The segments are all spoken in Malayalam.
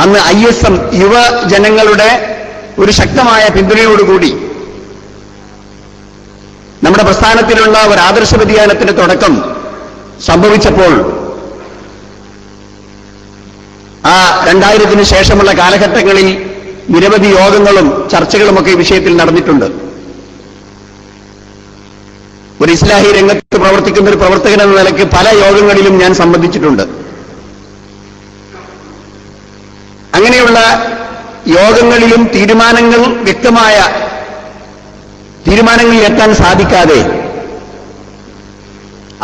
അന്ന് ISM യുവജനങ്ങളുടെ ഒരു ശക്തമായ പിന്തുണയോടുകൂടി നമ്മുടെ പ്രസ്ഥാനത്തിലുള്ള ഒരു ആദർശ വ്യതിയാനത്തിന്റെ തുടക്കം സംഭവിച്ചപ്പോൾ ആ 2000-ന് ശേഷമുള്ള കാലഘട്ടങ്ങളിൽ നിരവധി യോഗങ്ങളും ചർച്ചകളുമൊക്കെ ഈ വിഷയത്തിൽ നടന്നിട്ടുണ്ട്. ഒരു ഇസ്ലാഹി രംഗത്ത് പ്രവർത്തിക്കുന്ന ഒരു പ്രവർത്തകൻ എന്ന നിലയ്ക്ക് പല യോഗങ്ങളിലും ഞാൻ സംബന്ധിച്ചിട്ടുണ്ട്. അങ്ങനെയുള്ള യോഗങ്ങളിലും വ്യക്തമായ തീരുമാനങ്ങളിൽ എത്താൻ സാധിക്കാതെ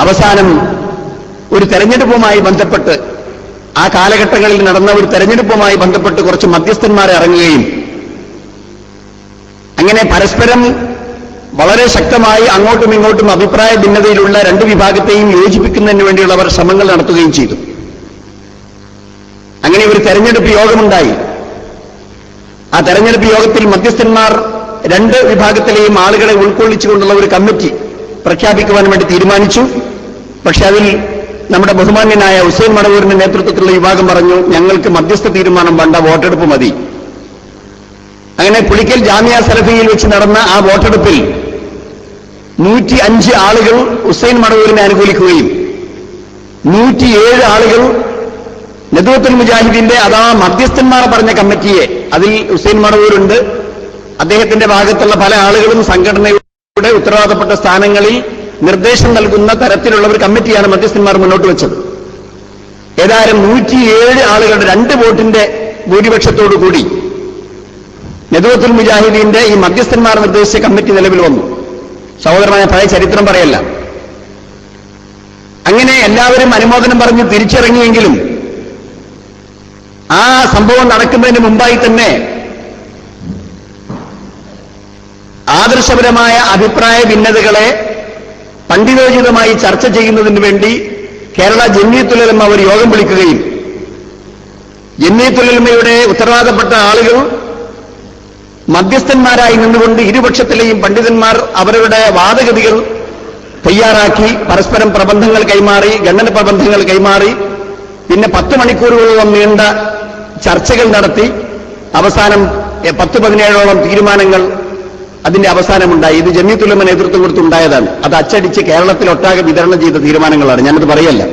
അവസാനം ഒരു തെരഞ്ഞെടുപ്പുമായി ബന്ധപ്പെട്ട് ആ കാലഘട്ടങ്ങളിൽ നടന്ന ഒരു തെരഞ്ഞെടുപ്പുമായി ബന്ധപ്പെട്ട് കുറച്ച് മധ്യസ്ഥന്മാരെ ഇറങ്ങുകയും അങ്ങനെ പരസ്പരം വളരെ ശക്തമായി അങ്ങോട്ടും ഇങ്ങോട്ടും അഭിപ്രായ ഭിന്നതയിലുള്ള രണ്ട് വിഭാഗത്തെയും യോജിപ്പിക്കുന്നതിന് വേണ്ടിയുള്ളവർ ശ്രമങ്ങൾ നടത്തുകയും ചെയ്തു. അങ്ങനെ ഒരു തെരഞ്ഞെടുപ്പ് യോഗമുണ്ടായി. ആ തെരഞ്ഞെടുപ്പ് യോഗത്തിൽ മധ്യസ്ഥന്മാർ രണ്ട് വിഭാഗത്തിലെയും ആളുകളെ ഉൾക്കൊള്ളിച്ചുകൊണ്ടുള്ള ഒരു കമ്മിറ്റി പ്രഖ്യാപിക്കുവാൻ വേണ്ടി തീരുമാനിച്ചു. പക്ഷെ അതിൽ നമ്മുടെ ബഹുമാന്യനായ ഹുസൈൻ മടവൂരിന്റെ നേതൃത്വത്തിലുള്ള വിഭാഗം പറഞ്ഞു, ഞങ്ങൾക്ക് മധ്യസ്ഥ തീരുമാനം വേണ്ട, വോട്ടെടുപ്പ് മതി. അങ്ങനെ പുളിക്കൽ ജാമിയ സലഫിയിൽ വെച്ച് നടന്ന ആ വോട്ടെടുപ്പിൽ 105 ആളുകൾ ഹുസൈൻ മടവൂരിനെ അനുകൂലിക്കുകയും 107 ആളുകൾ നദുവത്തുൽ മുജാഹിദീന്റെ അതാ മധ്യസ്ഥന്മാർ പറഞ്ഞ കമ്മിറ്റിയെ, അതിൽ ഹുസൈൻ മടവൂരുണ്ട്, അദ്ദേഹത്തിന്റെ ഭാഗത്തുള്ള പല ആളുകളും സംഘടനയുടെ ഉത്തരവാദപ്പെട്ട സ്ഥാനങ്ങളിൽ നിർദ്ദേശം നൽകുന്ന തരത്തിലുള്ള ഒരു കമ്മിറ്റിയാണ് മധ്യസ്ഥന്മാർ മുന്നോട്ട് വെച്ചത്. ഏതായാലും 107 ആളുകളുടെ 2 വോട്ടിന്റെ ഭൂരിപക്ഷത്തോടുകൂടി നദുവത്തുൽ മുജാഹിദീന്റെ ഈ മധ്യസ്ഥന്മാർ നിർദ്ദേശിച്ച കമ്മിറ്റി നിലവിൽ വന്നു. സഹോദരമായ പഴയ ചരിത്രം പറയല്ല. അങ്ങനെ എല്ലാവരും അനുമോദനം പറഞ്ഞ് തിരിച്ചിറങ്ങിയെങ്കിലും ആ സംഭവം നടക്കുന്നതിന് മുമ്പായി തന്നെ ആദർശപരമായ അഭിപ്രായ ഭിന്നതകളെ പണ്ഡിതോചിതമായി ചർച്ച ചെയ്യുന്നതിന് വേണ്ടി കേരള ജംഇയ്യത്തുൽ ഉലമ ഒരു യോഗം വിളിക്കുകയും ജംഇയ്യത്തുൽ ഉലമയുടെ ഉത്തരവാദപ്പെട്ട ആളുകൾ മധ്യസ്ഥന്മാരായി നിന്നുകൊണ്ട് ഇരുപക്ഷത്തിലെയും പണ്ഡിതന്മാർ അവരുടെ വാദഗതികൾ തയ്യാറാക്കി പരസ്പരം പ്രബന്ധങ്ങൾ കൈമാറി, ഗണ്ണന പ്രബന്ധങ്ങൾ കൈമാറി, പിന്നെ 10 മണിക്കൂറുകളോളം നീണ്ട ചർച്ചകൾ നടത്തി അവസാനം 10-17ഓളം തീരുമാനങ്ങൾ അതിന്റെ അവസാനമുണ്ടായി. ഇത് ജംഇയ്യത്തുൽ ഉലമ നേതൃത്വം കൊടുത്തുണ്ടായതാണ്. അത് അച്ചടിച്ച് കേരളത്തിലൊട്ടാകെ വിതരണം ചെയ്ത തീരുമാനങ്ങളാണ്. ഞാനത് പറയല്ല.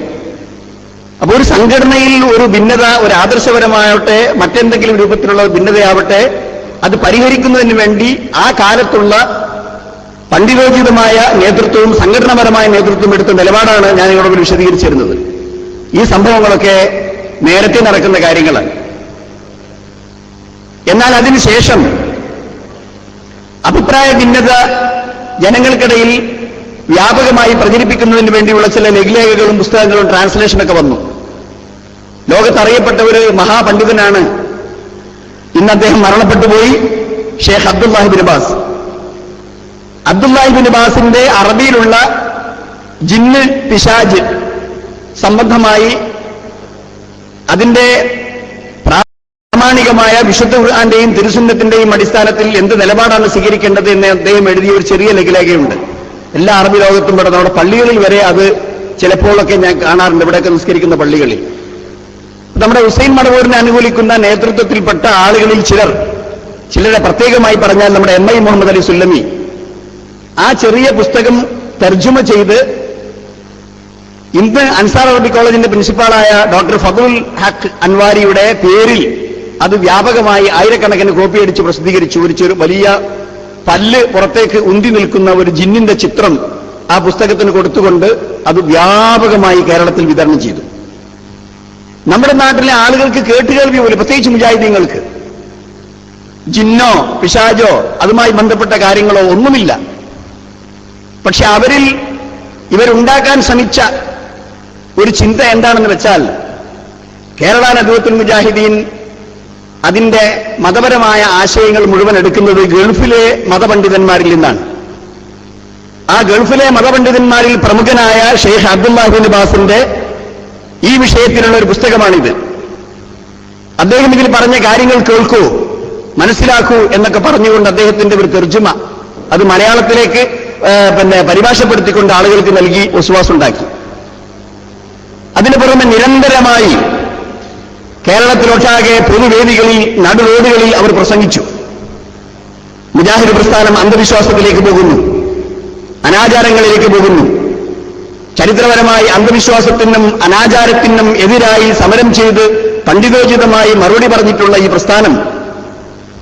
അപ്പോൾ ഒരു സംഘടനയിൽ ഒരു ഭിന്നത, ഒരു ആദർശപരമാവട്ടെ മറ്റെന്തെങ്കിലും രൂപത്തിലുള്ള ഭിന്നതയാവട്ടെ, അത് പരിഹരിക്കുന്നതിന് വേണ്ടി ആ കാലത്തുള്ള പണ്ഡിതോചിതമായ നേതൃത്വവും സംഘടനാപരമായ നേതൃത്വവും എടുത്ത നിലപാടാണ് ഞാൻ നിങ്ങളോട് വിശദീകരിച്ചിരുന്നത്. ഈ സംഭവങ്ങളൊക്കെ നേരത്തെ നടക്കുന്ന കാര്യങ്ങളാണ്. എന്നാൽ അതിനുശേഷം അഭിപ്രായ ഭിന്നത ജനങ്ങൾക്കിടയിൽ വ്യാപകമായി പ്രചരിപ്പിക്കുന്നതിന് വേണ്ടിയുള്ള ചില ലഘുലേഖകളും പുസ്തകങ്ങളും ട്രാൻസ്ലേഷനൊക്കെ വന്നു. ലോകത്തറിയപ്പെട്ട ഒരു മഹാപണ്ഡിതനാണ്, ഇന്ന് അദ്ദേഹം മരണപ്പെട്ടുപോയി, Sheikh Abdullahi bin Baz. Abdullahi bin ബാസിന്റെ അറബിയിലുള്ള ജിന്ന് പിശാജ് സംബന്ധമായി അതിന്റെ പ്രാമാണികമായ വിശുദ്ധ ഖുർആന്റെയും തിരുസുന്നത്തിന്റെയും അടിസ്ഥാനത്തിൽ എന്ത് നിലപാടാണ് സ്വീകരിക്കേണ്ടത് എന്ന് അദ്ദേഹം എഴുതിയ ഒരു ചെറിയ ലഘുലേഖയുണ്ട്. എല്ലാ അറബി ലോകത്തും ഇവിടെ നമ്മുടെ പള്ളികളിൽ വരെ അത് ചിലപ്പോഴൊക്കെ ഞാൻ കാണാറുണ്ട്, ഇവിടെയൊക്കെ നിസ്കരിക്കുന്ന പള്ളികളിൽ. നമ്മുടെ ഹുസൈൻ മടവൂരിനെ അനുകൂലിക്കുന്ന നേതൃത്വത്തിൽപ്പെട്ട ആളുകളിൽ ചിലരെ പ്രത്യേകമായി പറഞ്ഞാൽ നമ്മുടെ MI മുഹമ്മദ് അലി സുല്ലമി ആ ചെറിയ പുസ്തകം തർജുമ ചെയ്ത് ഇന്ന് അൻസാർ അറബി കോളേജിന്റെ പ്രിൻസിപ്പാളായ ഡോക്ടർ ഫദുൽ ഹഖ് അൻവാരിയുടെ പേരിൽ അത് വ്യാപകമായി ആയിരക്കണക്കിന് കോപ്പിയടിച്ച് പ്രസിദ്ധീകരിച്ചു. ഒരു വലിയ പല്ല് പുറത്തേക്ക് ഉന്തി നിൽക്കുന്ന ഒരു ജിന്നിന്റെ ചിത്രം ആ പുസ്തകത്തിന് കൊടുത്തുകൊണ്ട് അത് വ്യാപകമായി കേരളത്തിൽ വിതരണം ചെയ്തു. നമ്മുടെ നാട്ടിലെ ആളുകൾക്ക് കേട്ടുകേൾവി പോലും, പ്രത്യേകിച്ച് മുജാഹിദീങ്ങൾക്ക്, ജിന്നോ പിശാജോ അതുമായി ബന്ധപ്പെട്ട കാര്യങ്ങളോ ഒന്നുമില്ല. പക്ഷെ അവരിൽ ഇവരുണ്ടാക്കാൻ ശ്രമിച്ച ഒരു ചിന്ത എന്താണെന്ന് വെച്ചാൽ, കേരള നദുവത്തുൽ മുജാഹിദീൻ അതിന്റെ മതപരമായ ആശയങ്ങൾ മുഴുവൻ എടുക്കുന്നത് ഗൾഫിലെ മതപണ്ഡിതന്മാരിൽ നിന്നാണ്. ആ ഗൾഫിലെ മതപണ്ഡിതന്മാരിൽ പ്രമുഖനായ ഷെയ്ഖ് അബ്ദുല്ലാഹി ബിൻ ബാസിന്റെ ഈ വിഷയത്തിലുള്ള ഒരു പുസ്തകമാണിത്. അദ്ദേഹം ഇതിൽ പറഞ്ഞ കാര്യങ്ങൾ കേൾക്കൂ, മനസ്സിലാക്കൂ എന്നൊക്കെ പറഞ്ഞുകൊണ്ട് അദ്ദേഹത്തിന്റെ ഒരു തർജുമ അത് മലയാളത്തിലേക്ക് പരിഭാഷപ്പെടുത്തിക്കൊണ്ട് ആളുകൾക്ക് നൽകി വസ്വാസുണ്ടാക്കി. അതിനു പുറമെ നിരന്തരമായി കേരളത്തിലൊട്ടാകെ പൊതുവേദികളിൽ, നടുറോഡുകളിൽ അവർ പ്രസംഗിച്ചു. മുജാഹിദ് പ്രസ്ഥാനം അന്ധവിശ്വാസത്തിലേക്ക് പോകുന്നു, അനാചാരങ്ങളിലേക്ക് പോകുന്നു. ചരിത്രപരമായി അന്ധവിശ്വാസത്തിനും അനാചാരത്തിനും എതിരായി സമരം ചെയ്ത് പണ്ഡിതോചിതമായി മറുപടി പറഞ്ഞിട്ടുള്ള ഈ പ്രസ്ഥാനം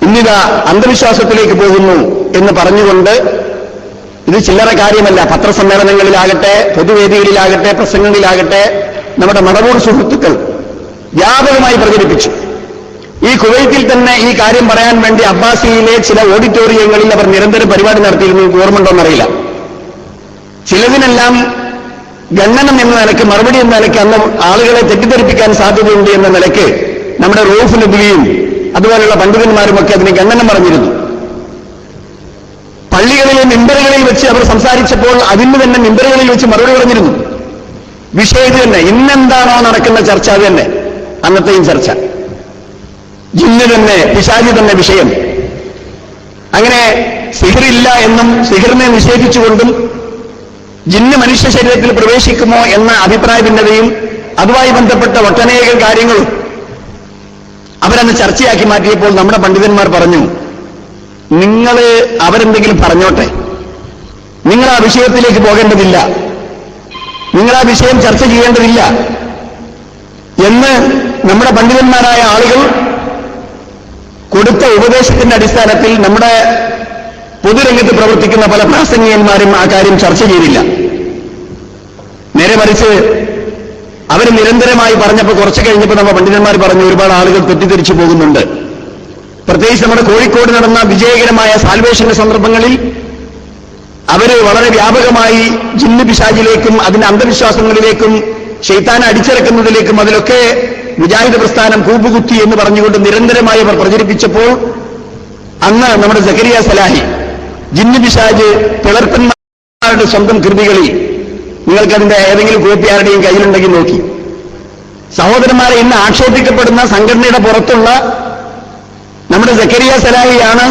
ഇന്നിതാ അന്ധവിശ്വാസത്തിലേക്ക് പോകുന്നു എന്ന് പറഞ്ഞുകൊണ്ട്, ഇത് ചില്ലറ കാര്യമല്ല, പത്രസമ്മേളനങ്ങളിലാകട്ടെ, പൊതുവേദികളിലാകട്ടെ, പ്രസംഗങ്ങളിലാകട്ടെ നമ്മുടെ മടവൂർ സുഹൃത്തുക്കൾ വ്യാപകമായി പ്രചരിപ്പിച്ചു. ഈ കുവൈത്തിൽ തന്നെ ഈ കാര്യം പറയാൻ വേണ്ടി അബ്ബാസിയിലെ ചില ഓഡിറ്റോറിയങ്ങളിൽ അവർ നിരന്തരം പരിപാടി നടത്തിയിരുന്നു. ഓർമ്മയുണ്ടോന്നറിയില്ല. ചിലതിനെല്ലാം ഗണ്ണനം എന്ന നിലയ്ക്ക്, മറുപടി എന്ന നിലയ്ക്ക്, അന്ന് ആളുകളെ തെറ്റിദ്ധരിപ്പിക്കാൻ സാധ്യതയുണ്ട് എന്ന നിലയ്ക്ക് നമ്മുടെ റൌഫ് നദ്വിയും അതുപോലെയുള്ള പണ്ഡിതന്മാരുമൊക്കെ അതിന് ഗണ്ണനം പറഞ്ഞിരുന്നു. പള്ളികളിലെ മിമ്പറുകളിൽ വെച്ച് അവർ സംസാരിച്ചപ്പോൾ അതിന് തന്നെ മിമ്പറുകളിൽ വെച്ച് മറുപടി പറഞ്ഞിരുന്നു. വിഷയം ഇത് തന്നെ. ഇന്നെന്താണോ നടക്കുന്ന ചർച്ച അത് തന്നെ അന്നത്തെയും ചർച്ച. ജിന്ന് തന്നെ, പിശാചി തന്നെ വിഷയം. അങ്ങനെ സിഹിറില്ല എന്നും സിഹിറിനെ നിഷേധിച്ചുകൊണ്ടും ജിന്ന് മനുഷ്യ ശരീരത്തിൽ പ്രവേശിക്കുമോ എന്ന അഭിപ്രായ ഭിന്നതയും അതുമായി ബന്ധപ്പെട്ട ഒട്ടനേകം കാര്യങ്ങളും അവരന്ന് ചർച്ചയാക്കി മാറ്റിയപ്പോൾ നമ്മുടെ പണ്ഡിതന്മാർ പറഞ്ഞു, നിങ്ങൾ അവരെന്തെങ്കിലും പറഞ്ഞോട്ടെ, നിങ്ങൾ ആ വിഷയത്തിലേക്ക് പോകേണ്ടതില്ല, നിങ്ങൾ ആ വിഷയം ചർച്ച ചെയ്യേണ്ടതില്ല എന്ന് നമ്മുടെ പണ്ഡിതന്മാരായ ആളുകൾ കൊടുത്ത ഉപദേശത്തിന്റെ അടിസ്ഥാനത്തിൽ നമ്മുടെ പൊതുരംഗത്ത് പ്രവർത്തിക്കുന്ന പല പ്രാസംഗികന്മാരും ആ കാര്യം ചർച്ച ചെയ്തില്ല. നേരെ മറിച്ച് അവർ നിരന്തരമായി പറഞ്ഞപ്പോൾ കുറച്ച് കഴിഞ്ഞപ്പോൾ നമ്മുടെ പണ്ഡിതന്മാർ പറഞ്ഞു, ഒരുപാട് ആളുകൾ തെറ്റിദ്ധരിച്ചു പോകുന്നുണ്ട്. പ്രത്യേകിച്ച് നമ്മുടെ കോഴിക്കോട് നടന്ന വിജയകരമായ സാൽവേഷന്റെ സന്ദർഭങ്ങളിൽ അവര് വളരെ വ്യാപകമായി ജിന്ന് പിശാചിലേക്കും അതിന്റെ അന്ധവിശ്വാസങ്ങളിലേക്കും ശൈത്താനെ അടിച്ചിറക്കുന്നതിലേക്കും അതിലൊക്കെ മുജാഹിദ് പ്രസ്ഥാനം കൂപ്പുകുത്തി എന്ന് പറഞ്ഞുകൊണ്ട് നിരന്തരമായി അവർ പ്രചരിപ്പിച്ചപ്പോൾ അന്ന് നമ്മുടെ സക്കരിയ സലാഹി ജിന്ന് പിശാച് പിളർപ്പന്മാരുടെ സ്വന്തം കൃതികളിൽ, നിങ്ങൾക്കതിന്റെ ഏതെങ്കിലും കോപ്പി ആരുടെയും കയ്യിലുണ്ടെങ്കിൽ നോക്കി, സഹോദരന്മാരെ ഇന്ന് ആക്ഷേപിക്കപ്പെടുന്ന സംഘടനയുടെ പുറത്തുള്ള നമ്മുടെ സക്കരിയ സലാഹിയാണ്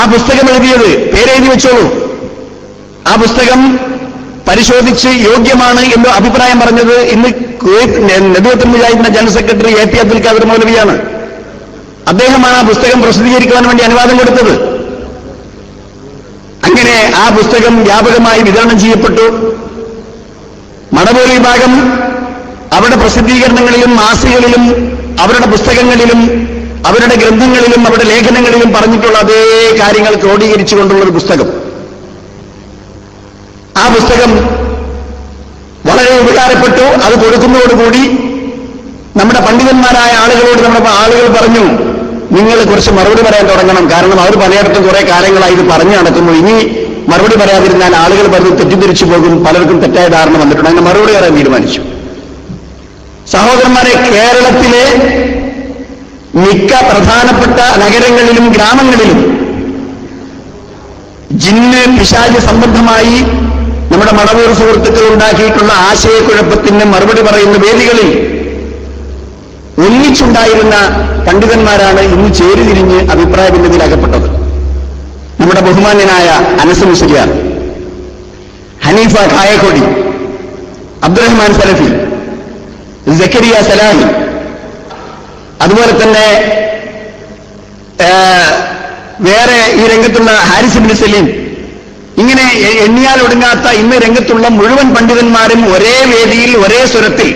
ആ പുസ്തകം എഴുതിയത്. പേരെഴുതി വെച്ചോളൂ. ആ പുസ്തകം പരിശോധിച്ച് യോഗ്യമാണ് എന്ന് അഭിപ്രായം പറഞ്ഞത് ഇന്ന് നദുവത്തുൽ മുജാഹിദിന്റെ general secretary A P Abdul Khader മൗലവിയാണ്. അദ്ദേഹമാണ് ആ പുസ്തകം പ്രസിദ്ധീകരിക്കുവാൻ വേണ്ടി അനുവാദം കൊടുത്തത്. അങ്ങനെ ആ പുസ്തകം വ്യാപകമായി വിതരണം ചെയ്യപ്പെട്ടു. മടവൂർ വിഭാഗം അവരുടെ പ്രസിദ്ധീകരണങ്ങളിലും മാസികകളിലും അവരുടെ പുസ്തകങ്ങളിലും അവരുടെ ഗ്രന്ഥങ്ങളിലും അവരുടെ ലേഖനങ്ങളിലും പറഞ്ഞിട്ടുള്ള അതേ കാര്യങ്ങൾ ക്രോഡീകരിച്ചുകൊണ്ടുള്ള ഒരു പുസ്തകം. ആ പുസ്തകം വളരെ ഉപകാരപ്പെട്ടു. അത് കൊടുക്കുന്നതോടുകൂടി നമ്മുടെ പണ്ഡിതന്മാരായ ആളുകളോട് നമ്മുടെ ആളുകൾ പറഞ്ഞു, നിങ്ങൾ കുറച്ച് മറുപടി പറയാൻ തുടങ്ങണം. കാരണം അവർ പലയിടത്തും കുറെ കാലങ്ങളായി ഇത് പറഞ്ഞു നടക്കുന്നു. ഇനി മറുപടി പറയാതിരുന്നാൽ ആളുകൾ പറഞ്ഞ് തെറ്റിദ്ധരിച്ചു പോകും, പലർക്കും തെറ്റായ ധാരണ വന്നിട്ടുണ്ട്. അങ്ങനെ മറുപടി പറയാൻ തീരുമാനിച്ചു. സഹോദരന്മാരെ, കേരളത്തിലെ മിക്ക പ്രധാനപ്പെട്ട നഗരങ്ങളിലും ഗ്രാമങ്ങളിലും ജിന്ന് പിശാച് സംബന്ധമായി നമ്മുടെ മടവൂർ സുഹൃത്തുക്കൾ ഉണ്ടാക്കിയിട്ടുള്ള ആശയക്കുഴപ്പത്തിന് മറുപടി പറയുന്ന വേദികളിൽ ഒന്നിച്ചുണ്ടായിരുന്ന പണ്ഡിതന്മാരാണ് ഇന്ന് ചേരിതിരിഞ്ഞ് അഭിപ്രായ ഭിന്നതയിൽ അകപ്പെട്ടത്. നമ്മുടെ ബഹുമാന്യനായ അനസ് മുസ്ലിയാർ, ഹനീഫ കായക്കൊടി, അബ്ദുറഹ്മാൻ സലഫി, സക്കരിയ സലാഹി, അതുപോലെ തന്നെ വേറെ ഈ രംഗത്തുള്ള ഹാരിസ് ഇബ്നു സലീം, ഇങ്ങനെ എണ്ണിയാൽ ഒടുങ്ങാത്ത ഇന്ന് രംഗത്തുള്ള മുഴുവൻ പണ്ഡിതന്മാരും ഒരേ വേദിയിൽ ഒരേ സ്വരത്തിൽ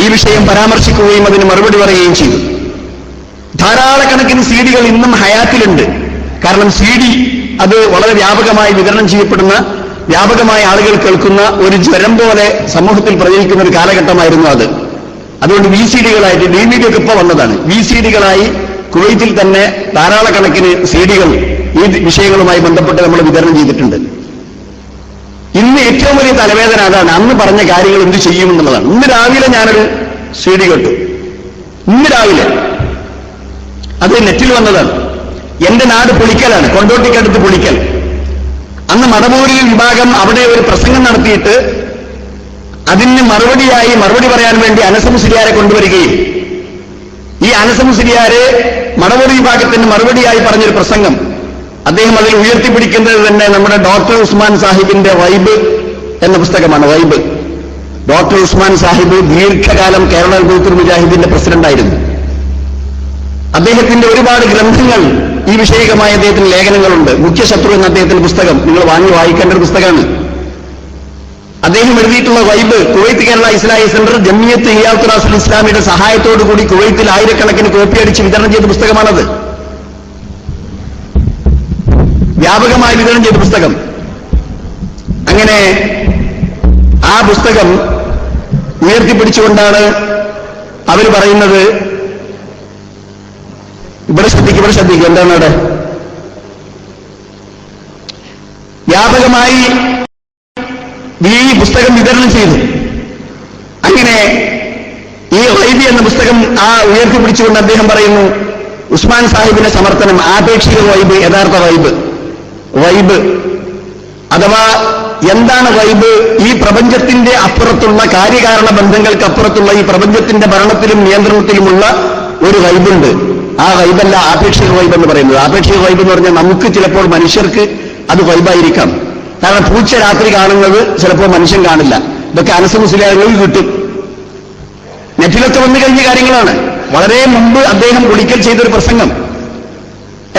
ഈ വിഷയം പരാമർശിക്കുകയും അതിന് മറുപടി പറയുകയും ചെയ്തു. ധാരാളക്കണക്കിന് സീഡികൾ ഇന്നും ഹയാത്തിലുണ്ട്. കാരണം സീഡി അത് വളരെ വ്യാപകമായി വിതരണം ചെയ്യപ്പെടുന്ന, വ്യാപകമായ ആളുകൾ കേൾക്കുന്ന ഒരു ജ്വരം പോലെ സമൂഹത്തിൽ പ്രചരിക്കുന്ന ഒരു കാലഘട്ടമായിരുന്നു അത്. അതുകൊണ്ട് വി സി ഡികളായിട്ട്, ഡി വി ഡി ഒക്കെ ഇപ്പോൾ വന്നതാണ്, വി സി ഡികളായി കുവൈത്തിൽ തന്നെ ധാരാളക്കണക്കിന് സീഡികൾ ഈ വിഷയങ്ങളുമായി ബന്ധപ്പെട്ട് നമ്മൾ വിതരണം ചെയ്തിട്ടുണ്ട്. ഇന്ന് ഏറ്റവും വലിയ തലവേദന അതാണ്. അന്ന് പറഞ്ഞ കാര്യങ്ങൾ എന്ത് ചെയ്യുമെന്നുള്ളതാണ്. ഇന്ന് രാവിലെ ഞാനൊരു സീഡി കേട്ടു. ഇന്ന് രാവിലെ അത് നെറ്റിൽ വന്നതാണ്. എന്റെ നാട് പുളിക്കലാണ്, കൊണ്ടോട്ടിക്കടുത്ത് പുളിക്കൽ. അന്ന് മടവൂരിൽ വിഭാഗം അവിടെ ഒരു പ്രസംഗം നടത്തിയിട്ട് അതിന് മറുപടി പറയാൻ വേണ്ടി അനസ് മുസ്ലിയാരെ കൊണ്ടുവരികയും ഈ അനസ് മുസ്ലിയാര് മടവൂർ വിഭാഗത്തിന് മറുപടിയായി പറഞ്ഞൊരു പ്രസംഗം അദ്ദേഹം അതിൽ ഉയർത്തിപ്പിടിക്കുന്നത് തന്നെ നമ്മുടെ ഡോക്ടർ ഉസ്മാൻ സാഹിബിന്റെ വൈബ് എന്ന പുസ്തകമാണ്. വൈബ് ഡോക്ടർ ഉസ്മാൻ സാഹിബ് ദീർഘകാലം കേരള ഹിദായത്തുൽ മുജാഹിദിന്റെ പ്രസിഡന്റായിരുന്നു. അദ്ദേഹത്തിന്റെ ഒരുപാട് ഗ്രന്ഥങ്ങൾ ഈ വിഷയകമായ അദ്ദേഹത്തിന് ലേഖനങ്ങളുണ്ട്. മുഖ്യശത്രു എന്ന അദ്ദേഹത്തിന്റെ പുസ്തകം നിങ്ങൾ വാങ്ങി വായിക്കേണ്ട ഒരു പുസ്തകമാണ്. അദ്ദേഹം എഴുതിയിട്ടുള്ള വൈബ് കുവൈത്ത് കേരള ഇസ്ലാഹി സെന്റർ ജമിയത്ത് ഇഹിയാത്തുൽ അസ്ൽ ഇസ്ലാമിയുടെ സഹായത്തോടുകൂടി കുവൈത്തിൽ ആയിരക്കണക്കിന് കോപ്പി അടിച്ച് വിതരണം ചെയ്ത പുസ്തകമാണത്. വ്യാപകമായി വിതരണം ചെയ്ത പുസ്തകം. അങ്ങനെ ആ പുസ്തകം ഉയർത്തിപ്പിടിച്ചുകൊണ്ടാണ് അവർ പറയുന്നത്, ഇവിടെ ശ്രദ്ധിക്കും എന്താണ് അവിടെ വ്യാപകമായി ഈ പുസ്തകം വിതരണം ചെയ്തു. അങ്ങനെ ഈ വൈബി എന്ന പുസ്തകം ഉയർത്തിപ്പിടിച്ചുകൊണ്ട് അദ്ദേഹം പറയുന്നു, ഉസ്മാൻ സാഹിബിന്റെ സമർത്ഥനം ആപേക്ഷിക വൈബ്, യഥാർത്ഥ വൈബ് അഥവാ എന്താണ് വൈബ്? ഈ പ്രപഞ്ചത്തിന്റെ അപ്പുറത്തുള്ള കാര്യകാരണ ബന്ധങ്ങൾക്കപ്പുറത്തുള്ള ഈ പ്രപഞ്ചത്തിന്റെ ഭരണത്തിലും നിയന്ത്രണത്തിലുമുള്ള ഒരു വൈബുണ്ട്. ആ വൈബല്ല ആപേക്ഷിക വൈബ് എന്ന് പറയുന്നത്. ആപേക്ഷിക വൈബ് എന്ന് പറഞ്ഞാൽ നമുക്ക് ചിലപ്പോൾ മനുഷ്യർക്ക് അത് വൈബായിരിക്കാം. കാരണം പൂച്ച രാത്രി കാണുന്നത് ചിലപ്പോൾ മനുഷ്യൻ കാണില്ല. ഇതൊക്കെ അനസ് മുസ്ലിയാറുകളിൽ കിട്ടും. നെറ്റിലൊക്കെ വന്നു കഴിഞ്ഞ കാര്യങ്ങളാണ്. വളരെ മുമ്പ് അദ്ദേഹം ഒരിക്കൽ ചെയ്തൊരു പ്രസംഗം.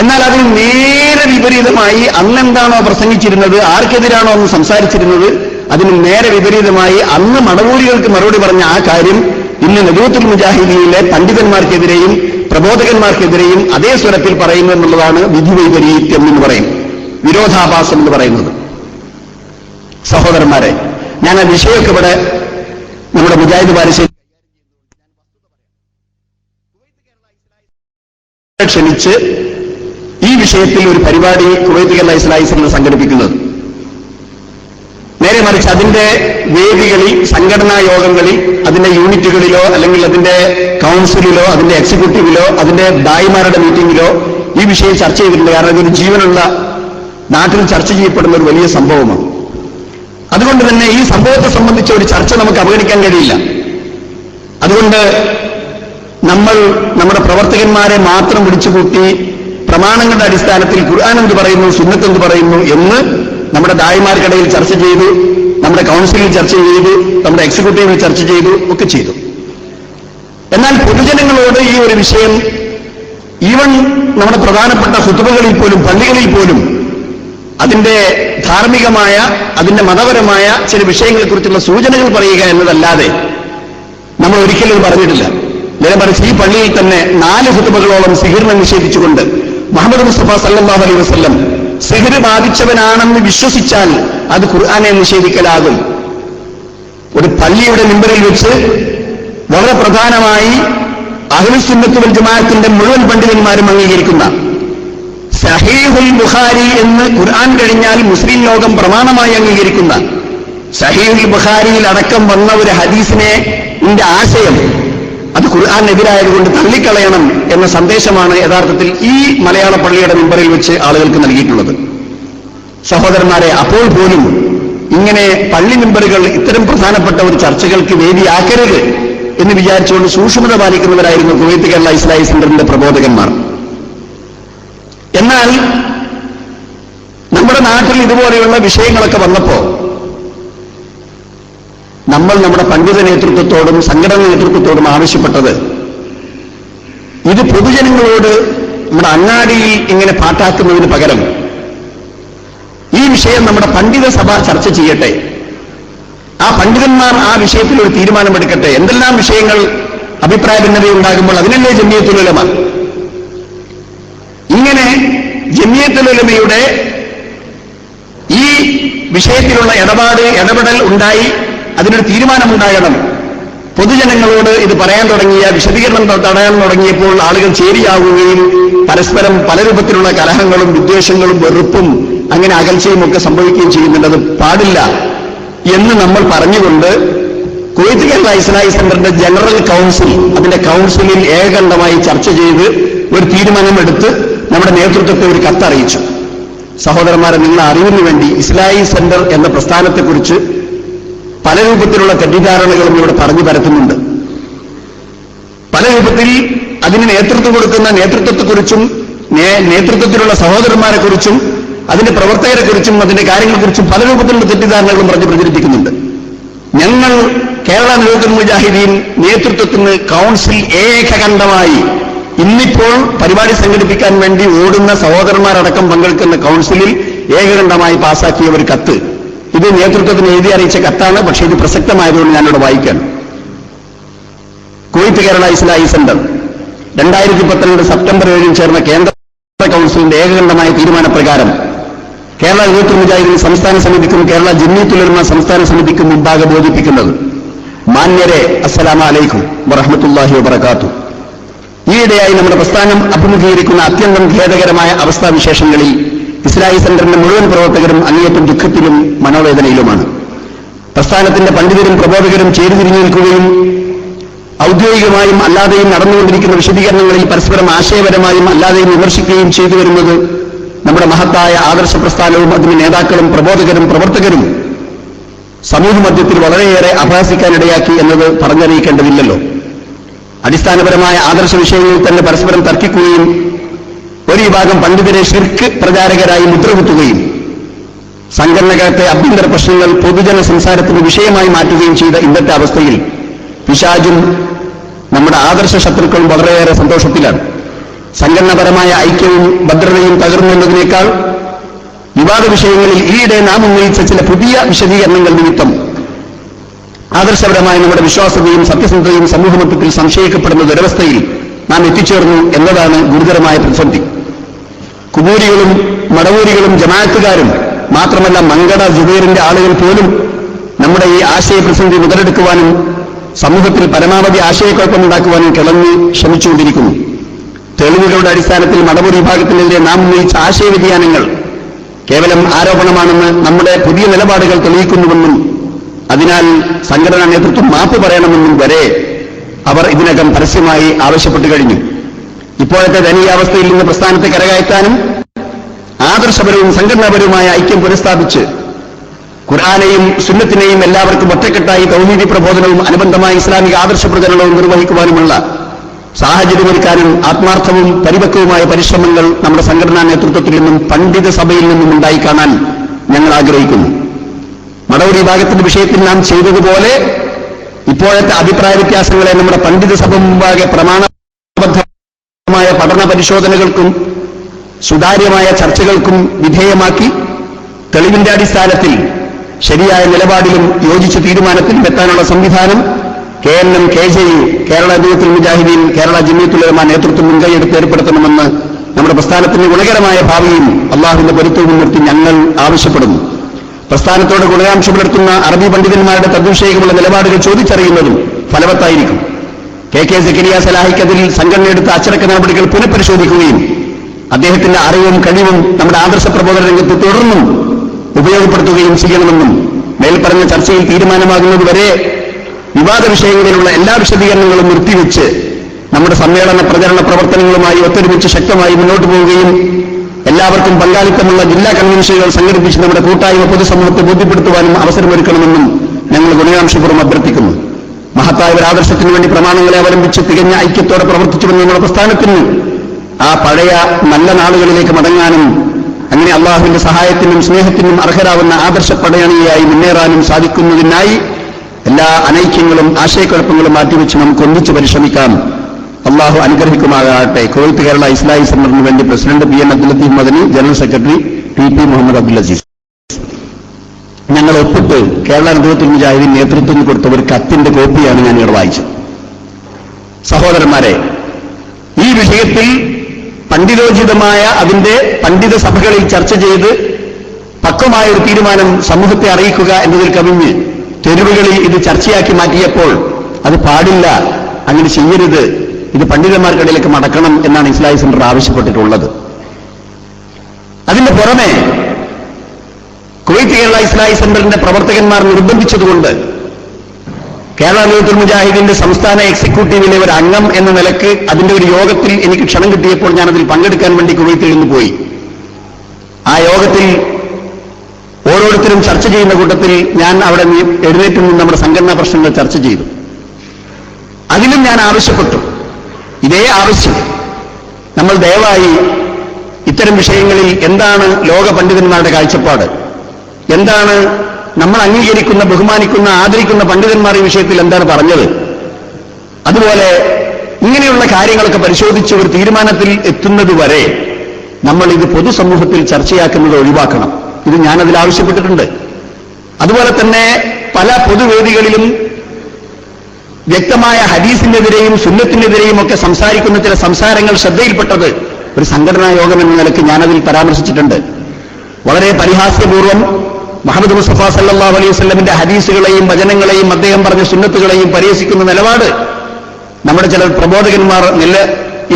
എന്നാൽ അതിന് നേരെ വിപരീതമായി അന്നെന്താണോ പ്രസംഗിച്ചിരുന്നത്, ആർക്കെതിരാണോ അന്ന് സംസാരിച്ചിരുന്നത്, അതിന് നേരെ വിപരീതമായി അന്ന് മടവൂരികൾക്ക് മറുപടി പറഞ്ഞ ആ കാര്യം ഇന്ന് ഹിദായത്തുൽ മുജാഹിദിയിലെ പണ്ഡിതന്മാർക്കെതിരെയും പ്രബോധകന്മാർക്കെതിരെയും അതേ സ്വരത്തിൽ പറയുന്നു എന്നുള്ളതാണ് വിധിവൈപരീത്യം എന്ന് പറയും, വിരോധാഭാസം എന്ന് പറയുന്നത്. സഹോദരന്മാരെ, ഞാൻ ആ വിഷയമൊക്കെ ഇവിടെ നമ്മുടെ മുജാഹിദ് ബാരിശ്ശേരി ക്ഷണിച്ച് ഈ വിഷയത്തിൽ ഒരു പരിപാടി കുവൈത്ത് കേരള ഇസ്ലാഹി സെന്റർ സംഘടിപ്പിക്കുന്നത്. നേരെ മറിച്ച് അതിന്റെ വേദികളിൽ, സംഘടനാ യോഗങ്ങളിൽ, അതിന്റെ യൂണിറ്റുകളിലോ അല്ലെങ്കിൽ അതിന്റെ കൗൺസിലിലോ അതിന്റെ എക്സിക്യൂട്ടീവിലോ അതിന്റെ ദായിമാരുടെ മീറ്റിംഗിലോ ഈ വിഷയം ചർച്ച ചെയ്തിട്ടുണ്ട്. കാരണം ഇതൊരു ജീവനുള്ള നാട്ടിൽ ചർച്ച ചെയ്യപ്പെടുന്ന ഒരു വലിയ സംഭവമാണ്. അതുകൊണ്ട് തന്നെ ഈ സംഭവത്തെ സംബന്ധിച്ച ഒരു ചർച്ച നമുക്ക് അവഗണിക്കാൻ കഴിയില്ല. അതുകൊണ്ട് നമ്മൾ നമ്മുടെ പ്രവർത്തകന്മാരെ മാത്രം വിളിച്ചുകൂട്ടി പ്രമാണങ്ങളുടെ അടിസ്ഥാനത്തിൽ ഖുർആൻ എന്ത് പറയുന്നു, സുന്നത്ത് എന്ത് പറയുന്നു എന്ന് നമ്മുടെ ദായിമാർക്കിടയിൽ ചർച്ച ചെയ്തു, നമ്മുടെ കൗൺസിലിൽ ചർച്ച ചെയ്തു, നമ്മുടെ എക്സിക്യൂട്ടീവിൽ ചർച്ച ചെയ്തു, ഒക്കെ ചെയ്തു. എന്നാൽ പൊതുജനങ്ങളോട് ഈ ഒരു വിഷയം ഈവൻ നമ്മുടെ പ്രധാനപ്പെട്ട ഖുതുബകളിൽ പോലും, പള്ളികളിൽ പോലും അതിന്റെ ധാർമ്മികമായ, അതിന്റെ മതപരമായ ചില വിഷയങ്ങളെക്കുറിച്ചുള്ള സൂചനകൾ പറയുക എന്നതല്ലാതെ നമ്മൾ ഒരിക്കലും പറഞ്ഞിട്ടില്ല. നേരെ മറിച്ച് ഈ പള്ളിയിൽ തന്നെ 4 ഖുതുബകളോളം സിഹിറിനെ നിഷേധിച്ചുകൊണ്ട് മുഹമ്മദ് മുസ്തഫ സല്ലല്ലാഹു അലൈഹി വസല്ലം സിഹിർ ബാധിച്ചവനാണെന്ന് വിശ്വസിച്ചാൽ അത് ഖുർആനെ നിഷേധിക്കലാകും. ഒരു പള്ളിയുടെ മിമ്പറിൽ വെച്ച് വളരെ പ്രധാനമായി അഹ്ലുസുന്നത്ത് വൽ ജമാഅത്തിന്റെ മുഴുവൻ പണ്ഡിതന്മാരും അംഗീകരിക്കുന്ന സഹീഹുൽ ബുഖാരി എന്ന് ഖുർആൻ കഴിഞ്ഞാൽ മുസ്ലിം ലോകം പ്രമാണമായി അംഗീകരിക്കുന്ന സഹീഹുൽ ബുഖാരിയിൽ അടക്കം വന്ന ഒരു ഹദീസിനെ ആശയം അത് ഖുർആനെതിരായതുകൊണ്ട് തള്ളിക്കളയണം എന്ന സന്ദേശമാണ് യഥാർത്ഥത്തിൽ ഈ മലയാള പള്ളിയുടെ മിമ്പറിൽ വെച്ച് ആളുകൾക്ക് നൽകിയിട്ടുള്ളത്. സഹോദരന്മാരെ, അപ്പോൾ പോലും ഇങ്ങനെ പള്ളി മിമ്പറുകൾ ഇത്തരം പ്രധാനപ്പെട്ട ഒരു ചർച്ചകൾക്ക് വേദിയാക്കരുത് എന്ന് വിചാരിച്ചുകൊണ്ട് സൂക്ഷ്മത പാലിക്കുന്നവരായിരുന്നു കുവൈത്ത് കേരള ഇസ്ലാഹി സെന്ററിന്റെ പ്രബോധകന്മാർ. എന്നാൽ നമ്മുടെ നാട്ടിൽ ഇതുപോലെയുള്ള വിഷയങ്ങളൊക്കെ വന്നപ്പോ നമ്മൾ നമ്മുടെ പണ്ഡിത നേതൃത്വത്തോടും സംഘടനാ നേതൃത്വത്തോടും ആവശ്യപ്പെട്ടത്, ഇത് പൊതുജനങ്ങളോട് നമ്മുടെ അങ്ങാടിയിൽ ഇങ്ങനെ പാട്ടാക്കുന്നതിന് പകരം ഈ വിഷയം നമ്മുടെ പണ്ഡിത സഭ ചർച്ച ചെയ്യട്ടെ, ആ പണ്ഡിതന്മാർ ആ വിഷയത്തിൽ ഒരു തീരുമാനമെടുക്കട്ടെ. എന്തെല്ലാം വിഷയങ്ങൾ അഭിപ്രായ ഭിന്നത ഉണ്ടാകുമ്പോൾ അതിനല്ലേ ജമിയത്തുൽ ഉലമ. ഇങ്ങനെ ജമിയത്തുൽ ഉലമയുടെ ഈ വിഷയത്തിലുള്ള ഇടപെടൽ ഉണ്ടായി അതിനൊരു തീരുമാനമുണ്ടാകണം. പൊതുജനങ്ങളോട് ഇത് പറയാൻ തുടങ്ങിയ, വിശദീകരണം തടയാൻ തുടങ്ങിയപ്പോൾ ആളുകൾ ചേരിയാവുകയും പരസ്പരം പല രൂപത്തിലുള്ള കലഹങ്ങളും വിദ്വേഷങ്ങളും വെറുപ്പും അങ്ങനെ അകൽച്ചയും ഒക്കെ സംഭവിക്കുകയും ചെയ്യുന്നുണ്ട്. അത് പാടില്ല എന്ന് നമ്മൾ പറഞ്ഞുകൊണ്ട് കുവൈത്ത് കേരള ഇസ്ലാഹി സെന്ററിന്റെ ജനറൽ കൗൺസിൽ, അതിന്റെ കൗൺസിലിൽ ഏകകണ്ഠമായി ചർച്ച ചെയ്ത് ഒരു തീരുമാനമെടുത്ത് നമ്മുടെ നേതൃത്വത്തെ ഒരു കത്തറിയിച്ചു. സഹോദരന്മാരെ, നിങ്ങളുടെ അറിവിന് വേണ്ടി ഇസ്ലാഹി സെന്റർ എന്ന പ്രസ്ഥാനത്തെക്കുറിച്ച് പല രൂപത്തിലുള്ള തെറ്റിദ്ധാരണകളും ഇവിടെ പറഞ്ഞു പരത്തുന്നുണ്ട്. പല രൂപത്തിൽ അതിന് നേതൃത്വം കൊടുക്കുന്ന നേതൃത്വത്തെക്കുറിച്ചും നേതൃത്വത്തിലുള്ള സഹോദരന്മാരെക്കുറിച്ചും അതിന്റെ പ്രവർത്തകരെക്കുറിച്ചും അതിന്റെ കാര്യങ്ങളെക്കുറിച്ചും പല രൂപത്തിലുള്ള തെറ്റിദ്ധാരണകളും പറഞ്ഞ് പ്രചരിപ്പിക്കുന്നുണ്ട്. ഞങ്ങൾ കേരള നേതൃത്വ മുജാഹിദീൻ നേതൃത്വത്തിന് കൗൺസിൽ ഏകകണ്ഠമായി ഇന്നിപ്പോൾ പരിപാടി സംഘടിപ്പിക്കാൻ വേണ്ടി ഓടുന്ന സഹോദരന്മാരടക്കം പങ്കെടുക്കുന്ന കൗൺസിലിൽ ഏകകണ്ഠമായി പാസാക്കിയ ഒരു കത്ത്, ഇത് നേതൃത്വത്തിന് എഴുതി അറിയിച്ച കത്താണ്. പക്ഷേ ഇത് പ്രസക്തമായതുകൊണ്ട് ഞാനിവിടെ വായിക്കാൻ. കുവൈത്ത് കേരള ഇസ്ലാഹി സെന്റർ 2012 സെപ്റ്റംബർ 7 ചേർന്ന കേന്ദ്ര കൗൺസിലിന്റെ ഏകകണ്ഠമായ തീരുമാനപ്രകാരം കേരള നേതൃത്വ മുജാഹിദീൻ സംസ്ഥാന സമിതിക്കും കേരള ജംഇയ്യത്തുൽ ഉലമ സംസ്ഥാന സമിതിക്കും മുമ്പാകെ ബോധിപ്പിക്കുന്നത്: മാന്യരെ, അസ്സലാമു അലൈക്കും വറഹ്മത്തുള്ളാഹി വബറകാതുഹു. ഈയിടെയായി നമ്മുടെ പ്രസ്ഥാനം അഭിമുഖീകരിക്കുന്ന അത്യന്തം ഖേദകരമായ അവസ്ഥാവിശേഷങ്ങളിൽ ഇസ്ലാഹി സെന്ററിന്റെ മുഴുവൻ പ്രവർത്തകരും അങ്ങേയറ്റം ദുഃഖത്തിലും മനോവേദനയിലുമാണ്. പ്രസ്ഥാനത്തിന്റെ പണ്ഡിതരും പ്രബോധകരും ചേരിതിരിഞ്ഞു നിൽക്കുകയും ഔദ്യോഗികമായും അല്ലാതെയും നടന്നുകൊണ്ടിരിക്കുന്ന വിശദീകരണങ്ങളിൽ പരസ്പരം ആശയപരമായും അല്ലാതെയും വിമർശിക്കുകയും ചെയ്തു വരുന്നത് നമ്മുടെ മഹത്തായ ആദർശ പ്രസ്ഥാനവും അതിന്റെ നേതാക്കളും പ്രബോധകരും പ്രവർത്തകരും സമൂഹമധ്യത്തിൽ വളരെയേറെ അപഹാസിക്കാനിടയാക്കി എന്നത് പറഞ്ഞറിയിക്കേണ്ടതില്ലല്ലോ. അടിസ്ഥാനപരമായ ആദർശ വിഷയങ്ങളിൽ തന്നെ പരസ്പരം തർക്കിക്കുകയും ഒരു വിഭാഗം പണ്ഡിതരെ ശിർക്ക് പ്രചാരകരായി മുദ്രകുത്തുകയും സംഘടനകത്തെ ആഭ്യന്തര പ്രശ്നങ്ങൾ പൊതുജന സംസാരത്തിന് വിഷയമായി മാറ്റുകയും ചെയ്ത ഇന്നത്തെ അവസ്ഥയിൽ പിശാചും നമ്മുടെ ആദർശ ശത്രുക്കളും വളരെയേറെ സന്തോഷത്തിലാണ്. സംഘടനാപരമായ ഐക്യവും ഭദ്രതയും തകർന്നുവന്നതിനേക്കാൾ വിവാദ വിഷയങ്ങളിൽ ഈയിടെ നാം ഉന്നയിച്ച ചില പുതിയ വിശദീകരണങ്ങൾ നിമിത്തം ആദർശപരമായ നമ്മുടെ വിശ്വാസതയും സത്യസന്ധതയും സമൂഹമധ്യത്തിൽ സംശയിക്കപ്പെടുന്ന ദുരവസ്ഥയിൽ നാം എത്തിച്ചേർന്നു എന്നതാണ് ഗുരുതരമായ പ്രതിസന്ധി. കുബൂരികളും മടവൂരികളും ജമാഅത്തുകാരും മാത്രമല്ല മങ്കട ജുബൈറിന്റെ ആളുകൾ പോലും നമ്മുടെ ഈ ആശയ പ്രതിസന്ധി മുതലെടുക്കുവാനും സമൂഹത്തിൽ പരമാവധി ആശയക്കുഴപ്പമുണ്ടാക്കുവാനും കിളങ്ങി ശ്രമിച്ചുകൊണ്ടിരിക്കുന്നു. തെളിവുകളുടെ അടിസ്ഥാനത്തിൽ മടവൂർ വിഭാഗത്തിനെതിരെ നാം ഉന്നയിച്ച ആശയവ്യതിയാനങ്ങൾ കേവലം ആരോപണമാണെന്ന് നമ്മുടെ പുതിയ നിലപാടുകൾ തെളിയിക്കുന്നുവെന്നും അതിനാൽ സംഘടനാ നേതൃത്വം മാപ്പ് പറയണമെന്നും വരെ അവർ ഇതിനകം പരസ്യമായി ആവശ്യപ്പെട്ടു കഴിഞ്ഞു. ഇപ്പോഴത്തെ ദയനീയാവസ്ഥയിൽ നിന്ന് പ്രസ്ഥാനത്തെ കരകയറ്റാനും ആദർശപരവും സംഘടനാപരവുമായ ഐക്യം പുനഃസ്ഥാപിച്ച് ഖുർആനെയും സുന്നത്തിനെയും എല്ലാവർക്കും ഒറ്റക്കെട്ടായി തൗഹീദി പ്രബോധനവും അനുബന്ധമായ ഇസ്ലാമിക ആദർശ പ്രചരണവും നിർവഹിക്കുവാനുമുള്ള സാഹചര്യമൊരുക്കാനും ആത്മാർത്ഥവും പരിപക്വവുമായ പരിശ്രമങ്ങൾ നമ്മുടെ സംഘടനാ നേതൃത്വത്തിൽ നിന്നും പണ്ഡിത സഭയിൽ നിന്നും ഉണ്ടായി കാണാൻ ഞങ്ങൾ ആഗ്രഹിക്കുന്നു. മടവൂർ വിഭാഗത്തിന്റെ വിഷയത്തിൽ നാം ചെയ്തതുപോലെ ഇപ്പോഴത്തെ അഭിപ്രായ വ്യത്യാസങ്ങളെ നമ്മുടെ പണ്ഡിത സഭ മുമ്പാകെ പ്രമാണബദ്ധമായ പഠന പരിശോധനകൾക്കും സുതാര്യമായ ചർച്ചകൾക്കും വിധേയമാക്കി തെളിവിന്റെ അടിസ്ഥാനത്തിൽ ശരിയായ നിലപാടിലും യോജിച്ച തീരുമാനത്തിലും എത്താനുള്ള സംവിധാനം KNM, KJU, കേരള നേതൃത്വ മുജാഹിദീൻ, കേരള ജംഇയ്യത്തുൽ ഉലമ നേതൃത്വം മുൻകൈയെടുത്ത് ഏർപ്പെടുത്തണമെന്ന് നമ്മുടെ പ്രസ്ഥാനത്തിന്റെ ഗുണകരമായ ഭാവിയും അള്ളാഹുവിന്റെ പൊരുത്തവും മുൻനിർത്തി ഞങ്ങൾ ആവശ്യപ്പെടുന്നു. പ്രസ്ഥാനത്തോട് ഗുണകാംക്ഷ പുലർത്തുന്ന അറബി പണ്ഡിതന്മാരുടെ തദ്വിഷയമുള്ള നിലപാടുകൾ ചോദിച്ചറിയുന്നതും ഫലവത്തായിരിക്കും. KK സക്കരിയ സലാഹിക്കതിൽ സംഘടനയെടുത്ത അച്ചടക്ക നടപടികൾ പുനഃപരിശോധിക്കുകയും അദ്ദേഹത്തിന്റെ അറിവും കഴിവും നമ്മുടെ ആദർശ പ്രബോധന രംഗത്ത് തുടർന്നും ഉപയോഗപ്പെടുത്തുകയും ചെയ്യണമെന്നും മേൽപ്പറഞ്ഞ ചർച്ചയിൽ തീരുമാനമാകുന്നതുവരെ വിവാദ വിഷയങ്ങളിലുള്ള എല്ലാ വിശദീകരണങ്ങളും നിർത്തിവെച്ച് നമ്മുടെ സമ്മേളന പ്രചരണ പ്രവർത്തനങ്ങളുമായി ഒത്തൊരുമിച്ച് ശക്തമായി മുന്നോട്ട് പോവുകയും എല്ലാവർക്കും പങ്കാളിത്തമുള്ള ജില്ലാ കൺവെൻഷനുകൾ സംഘടിപ്പിച്ച് നമ്മുടെ കൂട്ടായ്മ പൊതുസമൂഹത്തെ ബോധ്യപ്പെടുത്തുവാനും അവസരമൊരുക്കണമെന്നും ഞങ്ങൾ ഗുണകാംക്ഷപൂർവ്വം അഭ്യർത്ഥിക്കുന്നു. മഹത്തായ ഒരു ആദർശത്തിനു വേണ്ടി പ്രമാണങ്ങളെ അവലംബിച്ച് തികഞ്ഞ ഐക്യത്തോടെ പ്രവർത്തിച്ചുവെന്ന നമ്മുടെ പ്രസ്ഥാനത്തിന് ആ പഴയ നല്ല നാളുകളിലേക്ക് മടങ്ങാനും അങ്ങനെ അള്ളാഹുവിന്റെ സഹായത്തിനും സ്നേഹത്തിനും അർഹരാവുന്ന ആദർശ പടയണിയായി മുന്നേറാനും സാധിക്കുന്നതിനായി എല്ലാ അനൈക്യങ്ങളും ആശയക്കുഴപ്പങ്ങളും മാറ്റിവെച്ച് നമുക്ക് ഒന്നിച്ച് പരിശ്രമിക്കാം. അള്ളാഹു അനുഗ്രഹിക്കുമാകട്ടെ. കുവൈത്ത് കേരള ഇസ്ലാഹി സെന്ററിന് വേണ്ടി president PN Abdul Latheef Madani, general secretary TP Muhammad Abdul Azeez. ഞങ്ങൾ ഒപ്പിട്ട് കേരള നേതൃത്വ മുജാഹിദീൻ നേതൃത്വത്തിന് കൊടുത്ത ഒരു കത്തിന്റെ കോപ്പിയാണ് ഞാൻ ഇവിടെ വായിച്ചത്. സഹോദരന്മാരെ, ഈ വിഷയത്തിൽ പണ്ഡിതോചിതമായ അതിന്റെ പണ്ഡിത സഭകളിൽ ചർച്ച ചെയ്ത് പക്വമായ ഒരു തീരുമാനം സമൂഹത്തെ അറിയിക്കുക എന്നതിൽ കവിഞ്ഞ് തെരുവുകളിൽ ഇത് ചർച്ചയാക്കി മാറ്റിയപ്പോൾ അത് പാടില്ല, അങ്ങനെ ചെയ്യരുത്, ഇത് പണ്ഡിതന്മാർക്കിടയിലേക്ക് മടക്കണം എന്നാണ് ഇസ്ലാഹി സെന്റർ ആവശ്യപ്പെട്ടിട്ടുള്ളത്. അതിന്റെ പുറമെ കുവൈത്ത് കേരള ഇസ്ലാഹി സെന്ററിന്റെ പ്രവർത്തകന്മാർ നിർബന്ധിച്ചതുകൊണ്ട് കേരള നേതൃത്വ മുജാഹിദീന്റെ സംസ്ഥാന എക്സിക്യൂട്ടീവിലെ ഒരു അംഗം എന്ന നിലക്ക് അതിന്റെ ഒരു യോഗത്തിൽ എനിക്ക് ക്ഷണം കിട്ടിയപ്പോൾ ഞാനതിൽ പങ്കെടുക്കാൻ വേണ്ടി കുവൈത്തിൽ നിന്ന് പോയി. ആ യോഗത്തിൽ ഓരോരുത്തരും ചർച്ച ചെയ്യുന്ന കൂട്ടത്തിൽ ഞാൻ അവിടെ എഴുന്നേറ്റ് നിന്ന് നമ്മുടെ സംഘടനാ പ്രശ്നങ്ങൾ ചർച്ച ചെയ്തു. അതിലും ഞാൻ ആവശ്യപ്പെട്ടു, ഇതേ ആവശ്യം നമ്മൾ ദയവായി ഇത്തരം വിഷയങ്ങളിൽ എന്താണ് ലോക പണ്ഡിതന്മാരുടെ കാഴ്ചപ്പാട്, എന്താണ് നമ്മൾ അംഗീകരിക്കുന്ന, ബഹുമാനിക്കുന്ന, ആദരിക്കുന്ന പണ്ഡിതന്മാർ ഈ വിഷയത്തിൽ എന്താണ് പറഞ്ഞത്? അതുപോലെ ഇങ്ങനെയുള്ള കാര്യങ്ങളൊക്കെ പരിശോധിച്ച് ഒരു തീരുമാനത്തിൽ എത്തുന്നതുവരെ നമ്മൾ ഇത് പൊതുസമൂഹത്തിൽ ചർച്ചയാക്കുന്നത് ഒഴിവാക്കണം. ഇത് ഞാനതിൽ ആവശ്യപ്പെട്ടിട്ടുണ്ട്. അതുപോലെ തന്നെ പല പൊതുവേദികളിലും വ്യക്തമായ ഹദീസിനെതിരെയും സുന്നത്തിനെതിരെയും ഒക്കെ സംസാരിക്കുന്ന ചില സംസാരങ്ങൾ ശ്രദ്ധയിൽപ്പെട്ടത് ഒരു സംഘടനാ യോഗം എന്ന നിലയ്ക്ക് ഞാനതിൽ പരാമർശിച്ചിട്ടുണ്ട്. വളരെ പരിഹാസ്യപൂർവ്വം മുഹമ്മദ് മുസ്തഫ സല്ലല്ലാഹു അലൈഹി വസല്ലമിന്റെ ഹദീസുകളെയും വചനങ്ങളെയും അദ്ദേഹം പറഞ്ഞ സുന്നത്തുകളെയും പരിഹസിക്കുന്ന നിലപാട് നമ്മുടെ ചില പ്രബോധകന്മാർ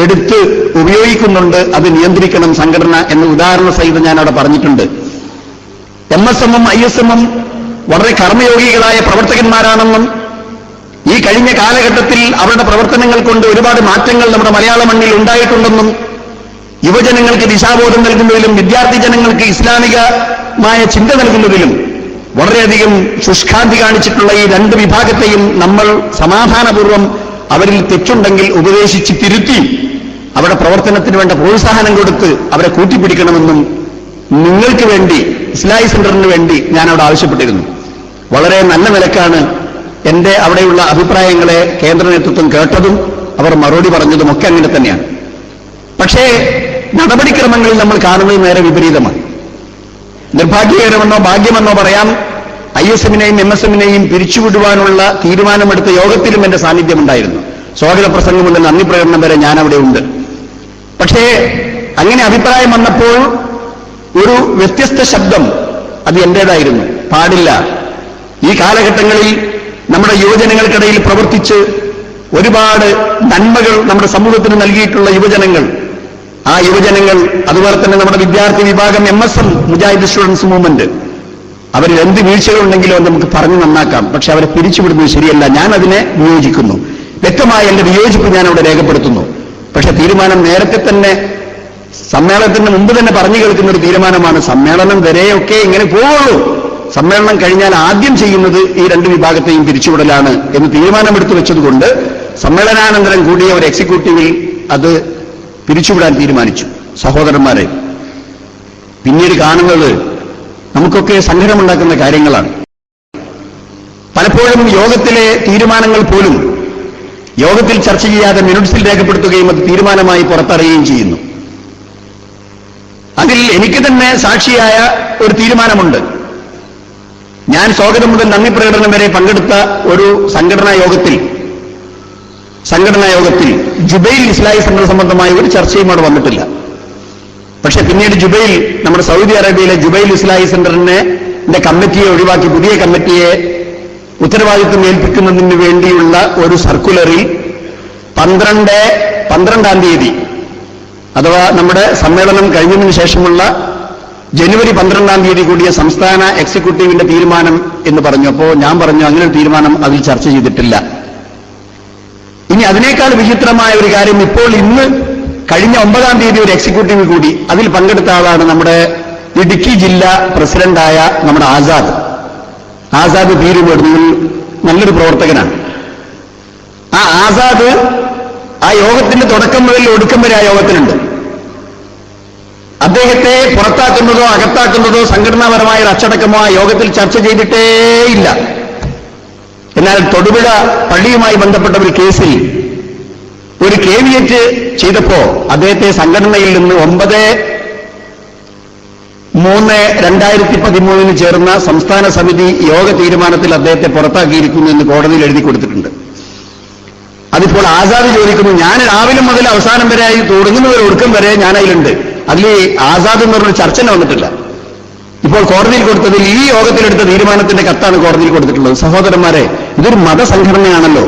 എടുത്ത് ഉപയോഗിക്കുന്നുണ്ട്. അത് നിയന്ത്രിക്കണം സംഘടന എന്ന ഉദാഹരണ സഹിതം ഞാൻ അവിടെ പറഞ്ഞിട്ടുണ്ട്. MSM-ഉം ISM-ഉം വളരെ കർമ്മയോഗികളായ പ്രവർത്തകന്മാരാണെന്നും ഈ കഴിഞ്ഞ കാലഘട്ടത്തിൽ അവരുടെ പ്രവർത്തനങ്ങൾ കൊണ്ട് ഒരുപാട് മാറ്റങ്ങൾ നമ്മുടെ മലയാള മണ്ണിൽ ഉണ്ടായിട്ടുണ്ടെന്നും യുവജനങ്ങൾക്ക് ദിശാബോധം നൽകുന്നതിലും വിദ്യാർത്ഥി ജനങ്ങൾക്ക് ഇസ്ലാമികമായ ചിന്ത നൽകുന്നതിലും വളരെയധികം ശുഷ്കാന്തി കാണിച്ചിട്ടുള്ള ഈ രണ്ട് വിഭാഗത്തെയും നമ്മൾ സമാധാനപൂർവ്വം അവരിൽ തെറ്റുണ്ടെങ്കിൽ ഉപദേശിച്ച് തിരുത്തി അവരുടെ പ്രവർത്തനത്തിന് വേണ്ട പ്രോത്സാഹനം കൊടുത്ത് അവരെ കൂട്ടിപ്പിടിക്കണമെന്നും നിങ്ങൾക്ക് വേണ്ടി, ഇസ്ലാഹി സെന്ററിന് വേണ്ടി ഞാൻ അവിടെ ആവശ്യപ്പെട്ടിരുന്നു. വളരെ നല്ല നിലക്കാണ് എന്റെ അവിടെയുള്ള അഭിപ്രായങ്ങളെ കേന്ദ്ര നേതൃത്വം കേട്ടതും അവർ മറുപടി പറഞ്ഞതും ഒക്കെ അങ്ങനെ തന്നെയാണ്. പക്ഷേ നടപടിക്രമങ്ങളിൽ നമ്മൾ കാണുന്നത് നേരെ വിപരീതമാണ്. നിർഭാഗ്യകരമെന്നോ ഭാഗ്യമെന്നോ പറയാം, ISM-നെയും MSM-നെയും പിരിച്ചുവിടുവാനുള്ള തീരുമാനമെടുത്ത യോഗത്തിലും എന്റെ സാന്നിധ്യമുണ്ടായിരുന്നു. സ്വാഗത പ്രസംഗമുണ്ട്, നന്ദി പ്രകടനം വരെ ഞാൻ അവിടെ ഉണ്ട്. പക്ഷേ അങ്ങനെ അഭിപ്രായം വന്നപ്പോൾ ഒരു വ്യത്യസ്ത ശബ്ദം അത് എന്റേതായിരുന്നു. പാടില്ല. ഈ കാലഘട്ടങ്ങളിൽ നമ്മുടെ യുവജനങ്ങൾക്കിടയിൽ പ്രവർത്തിച്ച് ഒരുപാട് നന്മകൾ നമ്മുടെ സമൂഹത്തിന് നൽകിയിട്ടുള്ള യുവജനങ്ങൾ, ആ യുവജനങ്ങൾ, അതുപോലെ തന്നെ നമ്മുടെ വിദ്യാർത്ഥി വിഭാഗം MSM മുജാഹിദ് സ്റ്റുഡൻസ് മൂവ്മെന്റ്, അവരിൽ എന്ത് വീഴ്ചകളുണ്ടെങ്കിലോ നമുക്ക് പറഞ്ഞു നന്നാക്കാം. പക്ഷെ അവരെ പിരിച്ചുവിടുന്നത് ശരിയല്ല. ഞാൻ അതിനെ വിയോജിക്കുന്നു. വ്യക്തമായ എന്റെ വിയോജിപ്പ് ഞാൻ അവിടെ രേഖപ്പെടുത്തുന്നു. പക്ഷെ തീരുമാനം നേരത്തെ തന്നെ സമ്മേളനത്തിന് മുമ്പ് തന്നെ പറഞ്ഞു കേൾക്കുന്ന ഒരു തീരുമാനമാണ്. സമ്മേളനം വരെയൊക്കെ ഇങ്ങനെ പോവുള്ളൂ. സമ്മേളനം കഴിഞ്ഞാൽ ആദ്യം ചെയ്യുന്നത് ഈ രണ്ട് വിഭാഗത്തെയും പിരിച്ചുവിടലാണ് എന്ന് തീരുമാനമെടുത്തു വെച്ചതുകൊണ്ട് സമ്മേളനാനന്തരം കൂടിയ ഒരു എക്സിക്യൂട്ടീവിൽ അത് പിരിച്ചുവിടാൻ തീരുമാനിച്ചു. സഹോദരന്മാരെ, പിന്നീട് കാണുന്നത് നമുക്കൊക്കെ സങ്കടമുണ്ടാക്കുന്ന കാര്യങ്ങളാണ്. പലപ്പോഴും യോഗത്തിലെ തീരുമാനങ്ങൾ പോലും യോഗത്തിൽ ചർച്ച ചെയ്യാതെ മിനിറ്റ്സിൽ രേഖപ്പെടുത്തുകയും അത് തീരുമാനമായി പുറത്തറിയുകയും ചെയ്യുന്നു. അതിൽ എനിക്ക് തന്നെ സാക്ഷിയായ ഒരു തീരുമാനമുണ്ട്. ഞാൻ സ്വാഗതം മുതൽ നന്ദി പ്രകടനം വരെ പങ്കെടുത്ത ഒരു സംഘടനാ യോഗത്തിൽ ജുബൈൽ ഇസ്ലാഹി സെന്റർ സംബന്ധമായ ഒരു ചർച്ചയും അവിടെ വന്നിട്ടില്ല. പക്ഷെ പിന്നീട് ജുബൈൽ, നമ്മുടെ സൗദി അറേബ്യയിലെ ജുബൈൽ ഇസ്ലാഹി സെന്ററിന്റെ കമ്മിറ്റിയെ ഒഴിവാക്കി പുതിയ കമ്മിറ്റിയെ ഉത്തരവാദിത്വം ഏൽപ്പിക്കുന്നതിന് വേണ്ടിയുള്ള ഒരു സർക്കുലറിൽ 12-ാം തീയതി, അഥവാ നമ്മുടെ സമ്മേളനം കഴിഞ്ഞതിന് ശേഷമുള്ള ജനുവരി 12-ാം തീയതി കൂടിയ സംസ്ഥാന എക്സിക്യൂട്ടീവിന്റെ തീരുമാനം എന്ന് പറഞ്ഞു. അപ്പോൾ ഞാൻ പറഞ്ഞു, അങ്ങനെ ഒരു തീരുമാനം അതിൽ ചർച്ച ചെയ്തിട്ടില്ല. ഇനി അതിനേക്കാൾ വിചിത്രമായ ഒരു കാര്യം, ഇപ്പോൾ ഇന്ന് കഴിഞ്ഞ 9-ാം തീയതി ഒരു എക്സിക്യൂട്ടീവ് കൂടി, അതിൽ പങ്കെടുത്ത ആളാണ് നമ്മുടെ ഇടുക്കി ജില്ലാ പ്രസിഡന്റായ നമ്മുടെ ആസാദ് തീരുമാനത്തിൽ നല്ലൊരു പ്രവർത്തകനാണ്. ആ ആസാദ് ആ യോഗത്തിന്റെ തുടക്കം മുതൽ ഒടുക്കം വരെ ആ യോഗത്തിലുണ്ട്. അദ്ദേഹത്തെ പുറത്താക്കുന്നതോ അകത്താക്കുന്നതോ സംഘടനാപരമായ ഒരു അച്ചടക്കമോ ആ യോഗത്തിൽ ചർച്ച ചെയ്തിട്ടേയില്ല. എന്നാൽ തൊടുപുഴ പള്ളിയുമായി ബന്ധപ്പെട്ട ഒരു കേസിൽ ഒരു കേവിയേറ്റ് ചെയ്തപ്പോ അദ്ദേഹത്തെ സംഘടനയിൽ നിന്ന് 9/3/2013 ചേർന്ന സംസ്ഥാന സമിതി യോഗ തീരുമാനത്തിൽ അദ്ദേഹത്തെ പുറത്താക്കിയിരിക്കുന്നു എന്ന് കോടതിയിൽ എഴുതി കൊടുത്തിട്ടുണ്ട്. അതിപ്പോൾ ആസാദ് ചോദിക്കുന്നു, ഞാൻ രാവിലെ മുതൽ അവസാനം വരെ ആയി തുടങ്ങുന്നവർ ഒടുക്കം വരെ ഞാൻ അതിലുണ്ട്, അതിൽ ആസാദ് എന്ന് പറഞ്ഞൊരു ചർച്ച വന്നിട്ടില്ല. ഇപ്പോൾ കോടതിയിൽ കൊടുത്തതിൽ ഈ യോഗത്തിലെടുത്ത തീരുമാനത്തിന്റെ കത്താണ് കോടതിയിൽ കൊടുത്തിട്ടുള്ളത്. സഹോദരന്മാരെ, ഇതൊരു മതസംഘടനയാണല്ലോ.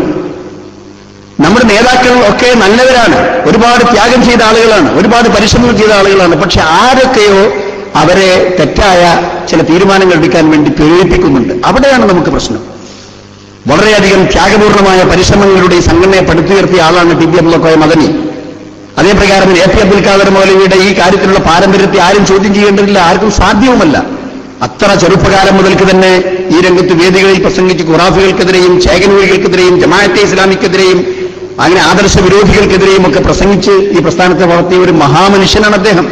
നമ്മുടെ നേതാക്കൾ ഒക്കെ നല്ലവരാണ്, ഒരുപാട് ത്യാഗം ചെയ്ത ആളുകളാണ്, ഒരുപാട് പരിശ്രമം ചെയ്ത ആളുകളാണ്. പക്ഷെ ആരൊക്കെയോ അവരെ തെറ്റായ ചില തീരുമാനങ്ങൾ എടുക്കാൻ വേണ്ടി പ്രേരിപ്പിക്കുന്നുണ്ട്. അവിടെയാണ് നമുക്ക് പ്രശ്നം. വളരെയധികം ത്യാഗപൂർണമായ പരിശ്രമങ്ങളുടെ ഈ സംഘടനയെ പടുത്തുയർത്തിയ ആളാണ് TP അബ്ദുൽ കോയ മദനി. അതേപ്രകാരം AP അബ്ദുൽ ഖാദർ മൗലവിയുടെ ഈ കാര്യത്തിലുള്ള പാരമ്പര്യത്തെ ആരും ചോദ്യം ചെയ്യേണ്ടതില്ല, ആർക്കും സാധ്യവുമല്ല. അത്ര ചെറുപ്പകാലം മുതൽക്ക് തന്നെ ഈ രംഗത്ത് വേദികളിൽ പ്രസംഗിച്ച് ഖുറാഫികൾക്കെതിരെയും ചേകനൂരികൾക്കെതിരെയും ജമാഅത്തെ ഇസ്ലാമിക്കെതിരെയും അങ്ങനെ ആദർശ വിരോധികൾക്കെതിരെയും ഒക്കെ പ്രസംഗിച്ച് ഈ പ്രസ്ഥാനത്തെ വളർത്തിയ ഒരു മഹാമനുഷ്യനാണ് അദ്ദേഹം.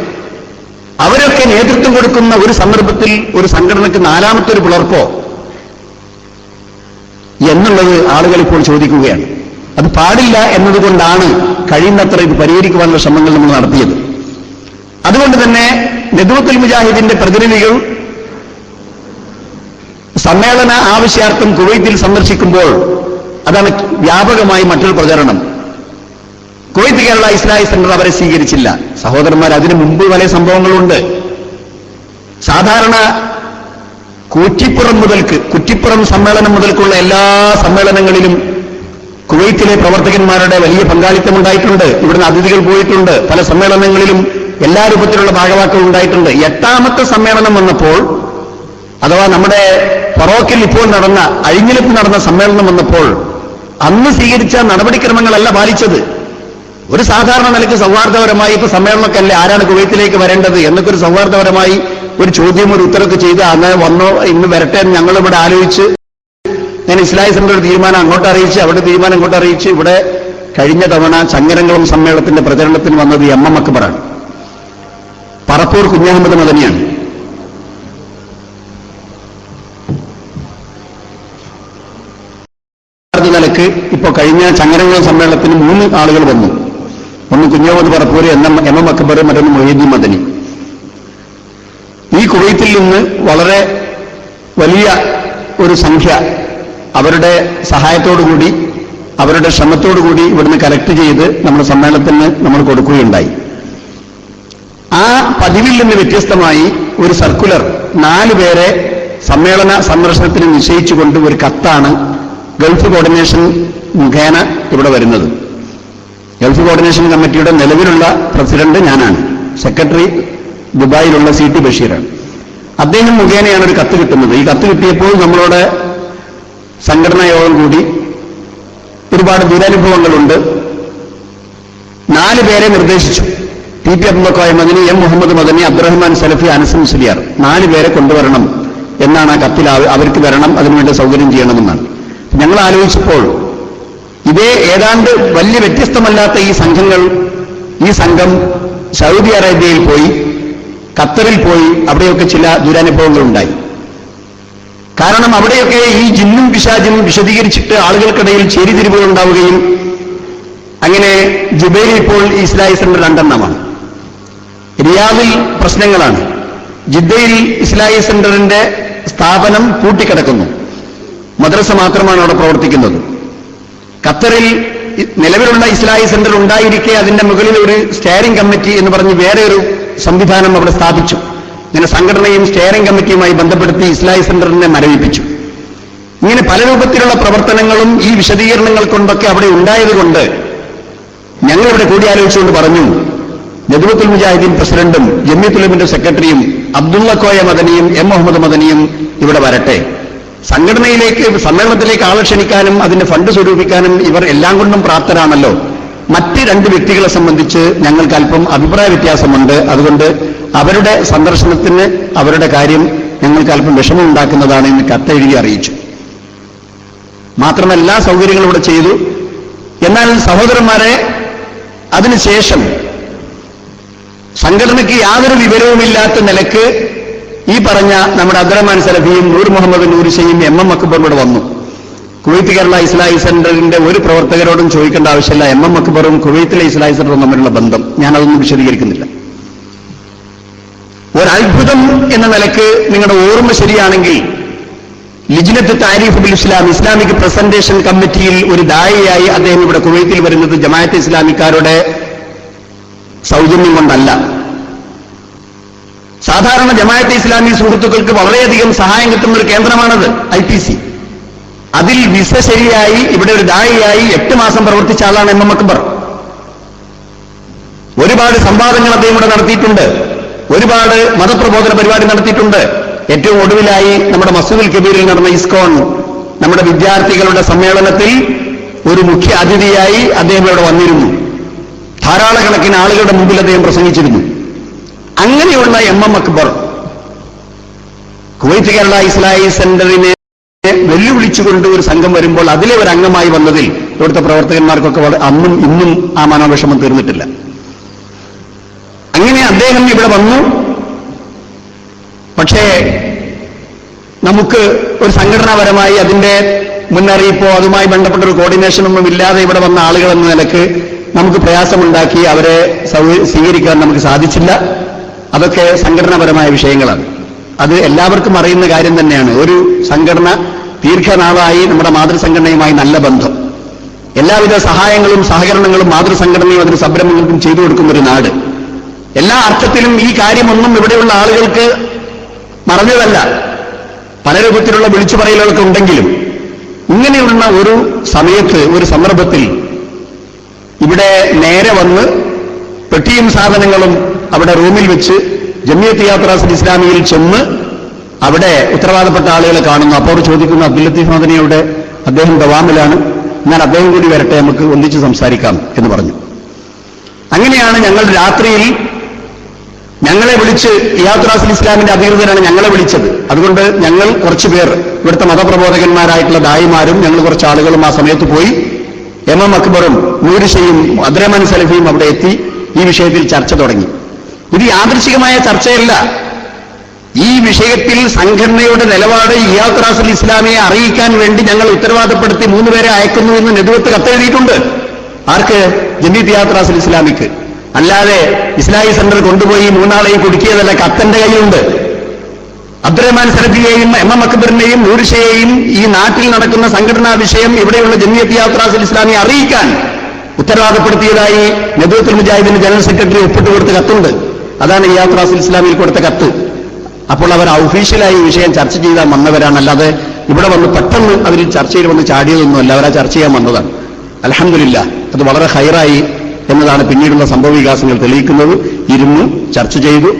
അവരൊക്കെ നേതൃത്വം കൊടുക്കുന്ന ഒരു സന്ദർഭത്തിൽ ഒരു സംഘടനയ്ക്ക് നാലാമത്തെ ഒരു പിളർപ്പോ എന്നുള്ളത് ആളുകൾ ഇപ്പോൾ ചോദിക്കുകയാണ്. അത് പാടില്ല എന്നതുകൊണ്ടാണ് കഴിയുന്നത്ര ഇത് പരിഹരിക്കുവാനുള്ള ശ്രമങ്ങൾ നമ്മൾ നടത്തിയത്. അതുകൊണ്ട് തന്നെ നദ്വത്തുൽ മുജാഹിദിന്റെ പ്രതിനിധികൾ സമ്മേളന ആവശ്യാർത്ഥം കുവൈത്തിൽ സന്ദർശിക്കുമ്പോൾ അതാണ് വ്യാപകമായി മറ്റൊരു പ്രചരണം. കുവൈത്ത് കേരള ഇസ്ലാഹി സെന്റർ അവരെ സ്വീകരിച്ചില്ല. സഹോദരന്മാർ, അതിനു മുമ്പ് പല സംഭവങ്ങളുണ്ട്. സാധാരണ കുറ്റിപ്പുറം സമ്മേളനം മുതൽക്കുള്ള എല്ലാ സമ്മേളനങ്ങളിലും കുവൈത്തിലെ പ്രവർത്തകന്മാരുടെ വലിയ പങ്കാളിത്തമുണ്ടായിട്ടുണ്ട്. ഇവിടുന്ന് അതിഥികൾ പോയിട്ടുണ്ട്. പല സമ്മേളനങ്ങളിലും എല്ലാ രൂപത്തിലുള്ള ഭാഗവാക്കുകൾ ഉണ്ടായിട്ടുണ്ട്. 8ാമത്തെ സമ്മേളനം വന്നപ്പോൾ, അഥവാ നമ്മുടെ ഫറോക്കിൽ ഇപ്പോൾ അഴിഞ്ഞിലത്ത് നടന്ന സമ്മേളനം വന്നപ്പോൾ അന്ന് സ്വീകരിച്ച നടപടിക്രമങ്ങളല്ല പാലിച്ചത്. ഒരു സാധാരണ നിലയ്ക്ക് സൗഹാർദ്ദപരമായി ഇപ്പൊ സമ്മേളനമൊക്കെ അല്ലേ, ആരാണ് കുവൈത്തിലേക്ക് വരേണ്ടത് എന്നൊക്കെ ഒരു സൗഹാർദ്ദപരമായി ഒരു ചോദ്യം ഒരു ഉത്തരവൊക്കെ ചെയ്ത് അന്ന് വന്നോ ഇന്ന് വരട്ടെ എന്ന് ഞങ്ങളിവിടെ ആലോചിച്ച് ഞാൻ ഇസ്ലാഹി സെന്റർ തീരുമാനം അങ്ങോട്ട് അറിയിച്ച്, അവിടെ തീരുമാനം അങ്ങോട്ട് അറിയിച്ച്, ഇവിടെ കഴിഞ്ഞ തവണ ചങ്ങരംകുളം സമ്മേളനത്തിന്റെ പ്രചരണത്തിന് വന്നത് MM അക്ബറാണ്, പറപ്പൂർ കുഞ്ഞഹമ്മദ് മദനിയാണ്. നിലക്ക് ഇപ്പൊ കഴിഞ്ഞ ചങ്ങരംകുളം സമ്മേളനത്തിന് 3 ആളുകൾ വന്നു. ഒന്ന് കുഞ്ഞഹമ്മദ് പറപ്പൂര്, MM അക്ബർ, മറ്റൊന്ന് മൊഹീദ്ദീൻ മദനി. ഈ കുവൈത്തിൽ നിന്ന് വളരെ വലിയ ഒരു സംഖ്യ അവരുടെ സഹായത്തോടുകൂടി അവരുടെ ശ്രമത്തോടുകൂടി ഇവിടുന്ന് കളക്ട് ചെയ്ത് നമ്മുടെ സമ്മേളനത്തിന് നമ്മൾ കൊടുക്കുകയുണ്ടായി. ആ പതിവിൽ നിന്ന് വ്യത്യസ്തമായി ഒരു സർക്കുലർ 4 പേരെ സമ്മേളന സന്ദർശനത്തിന് നിശ്ചയിച്ചുകൊണ്ട് ഒരു കത്താണ് ഗൾഫ് കോർഡിനേഷൻ മുഖേന ഇവിടെ വരുന്നത്. ഗൾഫ് കോർഡിനേഷൻ കമ്മിറ്റിയുടെ നിലവിലുള്ള പ്രസിഡന്റ് ഞാനാണ്, സെക്രട്ടറി ദുബായിലുള്ള CT ബഷീറാണ്. അദ്ദേഹം മുഖേനയാണ് ഒരു കത്ത് കിട്ടുന്നത്. ഈ കത്ത് കിട്ടിയപ്പോൾ നമ്മളോട് സംഘടനാ യോഗം കൂടി. ഒരുപാട് ദുരനുഭവങ്ങളുണ്ട്. 4 പേരെ നിർദ്ദേശിച്ചു. TP അബ്ദുൽ മദനി, M മുഹമ്മദ് മദനി, അബ്ദുറഹ്മാൻ സലഫി, അനസ് മുസ്ലിയാർ 4 പേരെ കൊണ്ടുവരണം എന്നാണ് ആ കത്തിൽ. അവർക്ക് വരണം, അതിനുവേണ്ടി സൗകര്യം ചെയ്യണമെന്നാണ്. ഞങ്ങൾ ആലോചിച്ചപ്പോൾ ഇതേ ഏതാണ്ട് വലിയ വ്യത്യസ്തമല്ലാത്ത ഈ സംഘം സൗദി അറേബ്യയിൽ പോയി, ഖത്തറിൽ പോയി, അവിടെയൊക്കെ ചില ദുരനുഭവങ്ങളുണ്ടായി. കാരണം അവിടെയൊക്കെ ഈ ജിന്നും പിശാചും വിശദീകരിച്ചിട്ട് ആളുകൾക്കിടയിൽ ചേരിതിരിവുകൾ ഉണ്ടാവുകയും അങ്ങനെ ജുബൈലിൽ ഇപ്പോൾ ഇസ്ലാഹി സെന്റർ 2 എണ്ണമാണ്. റിയാദിൽ പ്രശ്നങ്ങളാണ്. ജിദ്ദയിൽ ഇസ്ലാഹി സെന്ററിന്റെ സ്ഥാപനം പൂട്ടിക്കിടക്കുന്നു. മദ്രസ മാത്രമാണ് അവിടെ പ്രവർത്തിക്കുന്നത്. ഖത്തറിൽ നിലവിലുള്ള ഇസ്ലാഹി സെന്റർ ഉണ്ടായിരിക്കെ അതിന്റെ മുകളിൽ ഒരു സ്റ്റിയറിംഗ് കമ്മിറ്റി എന്ന് പറഞ്ഞ് വേറെ ഒരു സംവിധാനം അവിടെ സ്ഥാപിച്ചു. ഇങ്ങനെ സംഘടനയും സ്റ്റിയറിംഗ് കമ്മിറ്റിയുമായി ബന്ധപ്പെടുത്തി ഇസ്ലാഹി സെന്ററിനെ മരവിപ്പിച്ചു. ഇങ്ങനെ പല രൂപത്തിലുള്ള പ്രവർത്തനങ്ങളും ഈ വിശദീകരണങ്ങൾ കൊണ്ടൊക്കെ അവിടെ ഉണ്ടായതുകൊണ്ട് ഞങ്ങളിവിടെ കൂടിയാലോചിച്ചുകൊണ്ട് പറഞ്ഞു, നദ്വത്തുൽ മുജാഹിദീൻ പ്രസിഡന്റും ജമിയത്തുൽ ഉലമയുടെ സെക്രട്ടറിയും അബ്ദുള്ള കോയ മദനിയും M മുഹമ്മദ് മദനിയും ഇവിടെ വരട്ടെ. സംഘടനയിലേക്ക് സമ്മേളനത്തിലേക്ക് ആളെ ക്ഷണിക്കാനും അതിന്റെ ഫണ്ട് സ്വരൂപിക്കാനും ഇവർ എല്ലാം കൊണ്ടും പ്രാപ്തരാണല്ലോ. മറ്റ് 2 വ്യക്തികളെ സംബന്ധിച്ച് ഞങ്ങൾക്ക് അല്പം അഭിപ്രായ വ്യത്യാസമുണ്ട്. അതുകൊണ്ട് അവരുടെ സന്ദർശനത്തിന് അവരുടെ കാര്യം ഞങ്ങൾക്ക് അല്പം വിഷമമുണ്ടാക്കുന്നതാണ് എന്ന് കത്തെഴുതി അറിയിച്ചു. മാത്രമല്ല സൗകര്യങ്ങൾ ഇവിടെ ചെയ്തു. എന്നാൽ സഹോദരന്മാരെ, അതിനുശേഷം സംഘടനയ്ക്ക് യാതൊരു വിവരവുമില്ലാത്ത നിലക്ക് ഈ പറഞ്ഞ നമ്മുടെ അബ്ദുറഹ്മാൻ സലഫിയും നൂർ മുഹമ്മദ് നൂരിശയും MM അക്ബറും ഇവിടെ വന്നു. കുവൈത്ത് കേരള ഇസ്ലാഹി സെന്ററിന്റെ ഒരു പ്രവർത്തകരോടും ചോദിക്കേണ്ട ആവശ്യമില്ല. MM അക്ബറും കുവൈത്തിലെ ഇസ്ലാഹി സെന്ററും തമ്മിലുള്ള ബന്ധം ഞാനതൊന്നും വിശദീകരിക്കുന്നില്ല. ഒരത്ഭുതം എന്ന നിലക്ക് നിങ്ങളുടെ ഓർമ്മ ശരിയാണെങ്കിൽ ലിജ്നത്ത് താരീഫ് ബിൽ ഇസ്ലാം, ഇസ്ലാമിക് പ്രസന്റേഷൻ കമ്മിറ്റിയിൽ ഒരു ദായിയായി അദ്ദേഹം ഇവിടെ കുവൈത്തിൽ വരുന്നത് ജമാഅത്തെ ഇസ്ലാമിക്കാരുടെ സൗജന്യം കൊണ്ടല്ല. സാധാരണ ജമാഅത്തെ ഇസ്ലാമി സുഹൃത്തുക്കൾക്ക് വളരെയധികം സഹായം കിട്ടുന്ന ഒരു കേന്ദ്രമാണത് IPC. അതിൽ വിസ ശരിയായി ഇവിടെ ഒരു ദായിയായി 8 മാസം പ്രവർത്തിച്ച ആളാണ് MM അക്ബർ. ഒരുപാട് സംവാദങ്ങൾ അദ്ദേഹം ഇവിടെ നടത്തിയിട്ടുണ്ട്. ഒരുപാട് മതപ്രബോധന പരിപാടി നടത്തിയിട്ടുണ്ട്. ഏറ്റവും ഒടുവിലായി നമ്മുടെ മസ്ജിദുൽ കബീറിൽ നടന്ന ഇസ്കോൺ നമ്മുടെ വിദ്യാർത്ഥികളുടെ സമ്മേളനത്തിൽ ഒരു മുഖ്യ അതിഥിയായി അദ്ദേഹം ഇവിടെ വന്നിരുന്നു. ധാരാളക്കണക്കിന് ആളുകളുടെ മുമ്പിൽ അദ്ദേഹം പ്രസംഗിച്ചിരുന്നു. അങ്ങനെയുള്ള MM അക്ബർ കുവൈത്ത് കേരള ഇസ്ലാഹി സെന്ററിനെ വെല്ലുവിളിച്ചുകൊണ്ട് ഒരു സംഘം വരുമ്പോൾ അതിലെ ഒരു അംഗമായി വന്നതിൽ ഇവിടുത്തെ പ്രവർത്തകന്മാർക്കൊക്കെ അന്നും ഇന്നും ആ മനോവിഷമം തീർന്നിട്ടില്ല. അങ്ങനെ അദ്ദേഹം ഇവിടെ വന്നു. പക്ഷേ നമുക്ക് ഒരു സംഘടനാപരമായി അതിന്റെ മുന്നറിയിപ്പോ അതുമായി ബന്ധപ്പെട്ട ഒരു കോർഡിനേഷനൊന്നും ഇല്ലാതെ ഇവിടെ വന്ന ആളുകൾ എന്ന നിലക്ക് നമുക്ക് പ്രയാസമുണ്ടാക്കി അവരെ സ്വീകരിക്കാൻ നമുക്ക് സാധിച്ചില്ല. അതൊക്കെ സംഘടനാപരമായ വിഷയങ്ങളാണ്. അത് എല്ലാവർക്കും അറിയുന്ന കാര്യം തന്നെയാണ്. ഒരു സംഘടന ദീർഘനാളായി നമ്മുടെ മാതൃസംഘടനയുമായി നല്ല ബന്ധം, എല്ലാവിധ സഹായങ്ങളും സഹകരണങ്ങളും മാതൃസംഘടനയും അതിന് സംരംഭങ്ങൾക്കും ചെയ്തു കൊടുക്കുന്ന ഒരു നാട്. എല്ലാ അർത്ഥത്തിലും ഈ കാര്യമൊന്നും ഇവിടെയുള്ള ആളുകൾക്ക് മറഞ്ഞതല്ല. പല രൂപത്തിലുള്ള വിളിച്ചു പറയലുകളൊക്കെ ഉണ്ടെങ്കിലും ഇങ്ങനെയുള്ള ഒരു സമയത്ത്, ഒരു സന്ദർഭത്തിൽ ഇവിടെ നേരെ വന്ന് പെട്ടിയും സാധനങ്ങളും അവിടെ റൂമിൽ വെച്ച് ജമിയത്ത് യാത്രാസുൽ ഇസ്ലാമിയിൽ ചെന്ന് അവിടെ ഉത്തരവാദപ്പെട്ട ആളുകളെ കാണുന്നു. അപ്പോൾ ചോദിക്കുന്നു, അബ്ദുൽ ലത്തീഫ് മദനിയുടെ അദ്ദേഹം ദവാമിലാണ്, ഞാൻ അദ്ദേഹം കൂടി വരട്ടെ, നമുക്ക് ഒന്നിച്ച് സംസാരിക്കാം എന്ന് പറഞ്ഞു. അങ്ങനെയാണ് ഞങ്ങൾ രാത്രിയിൽ ഞങ്ങളെ വിളിച്ച് യാത്രാസുൽ ഇസ്ലാമിന്റെ അധികൃതരാണ് ഞങ്ങളെ വിളിച്ചത്. അതുകൊണ്ട് ഞങ്ങൾ കുറച്ചു പേർ, ഇവിടുത്തെ മതപ്രബോധകന്മാരായിട്ടുള്ള ദായിമാരും ഞങ്ങൾ കുറച്ച് ആളുകളും ആ സമയത്ത് പോയി എം അക്ബറും നൂരിഷയും അബ്ദുറഹ്മാൻ സലഫിയും അവിടെ എത്തി ഈ വിഷയത്തിൽ ചർച്ച തുടങ്ങി. ഇത് യാദൃശികമായ ചർച്ചയല്ല. ഈ വിഷയത്തിൽ സംഘടനയുടെ നിലപാട് യാത്രാസുൽ ഇസ്ലാമിയെ അറിയിക്കാൻ വേണ്ടി ഞങ്ങൾ ഉത്തരവാദപ്പെടുത്തി 3 പേരെ അയക്കുന്നു എന്ന് നെടുവത്ത് കത്തെഴുതിയിട്ടുണ്ട്. ആർക്ക്? ജമീയത്ത് യാത്രാസുൽ ഇസ്ലാമിക്ക്. അല്ലാതെ ഇസ്ലാഹി സെന്റർ കൊണ്ടുപോയി 3 ആളെയും കുടുക്കിയതല്ല, കത്തന്റെ കയ്യിലുണ്ട്. അബ്ദുറഹ്മാൻ സലഫിയെയും എം അക്ബറിനെയും നൂരിഷയെയും ഈ നാട്ടിൽ നടക്കുന്ന സംഘടനാ വിഷയം ഇവിടെയുള്ള ജമിയത്ത് യാത്രാസുൽ ഇസ്ലാമിയെ അറിയിക്കാൻ ഉത്തരവാദപ്പെടുത്തിയതായി നദുവത്തുൽ മുജാഹിദിന്റെ ജനറൽ സെക്രട്ടറി ഒപ്പിട്ട് കൊടുത്ത കത്തുണ്ട്. അതാണ് ഈ യാത്രാസുൽ ഇസ്ലാമിൽ കൊടുത്ത കത്ത്. അപ്പോൾ അവർ ഒഫീഷ്യലായി ഈ വിഷയം ചർച്ച ചെയ്താൽ വന്നവരാണ്, അല്ലാതെ ഇവിടെ വന്ന് പെട്ടെന്ന് അവർ ചർച്ചയിൽ വന്ന് ചാടിയതൊന്നുമല്ല. അവരാ ചർച്ച ചെയ്യാൻ വന്നതാണ്. അൽഹംദുലില്ലാഹ്, അത് വളരെ ഹൈറായി എന്നതാണ് പിന്നീടുള്ള സംഭവവികാസങ്ങൾ തെളിയിക്കുന്നത്. ഇരുന്ന് ചർച്ച ചെയ്തു.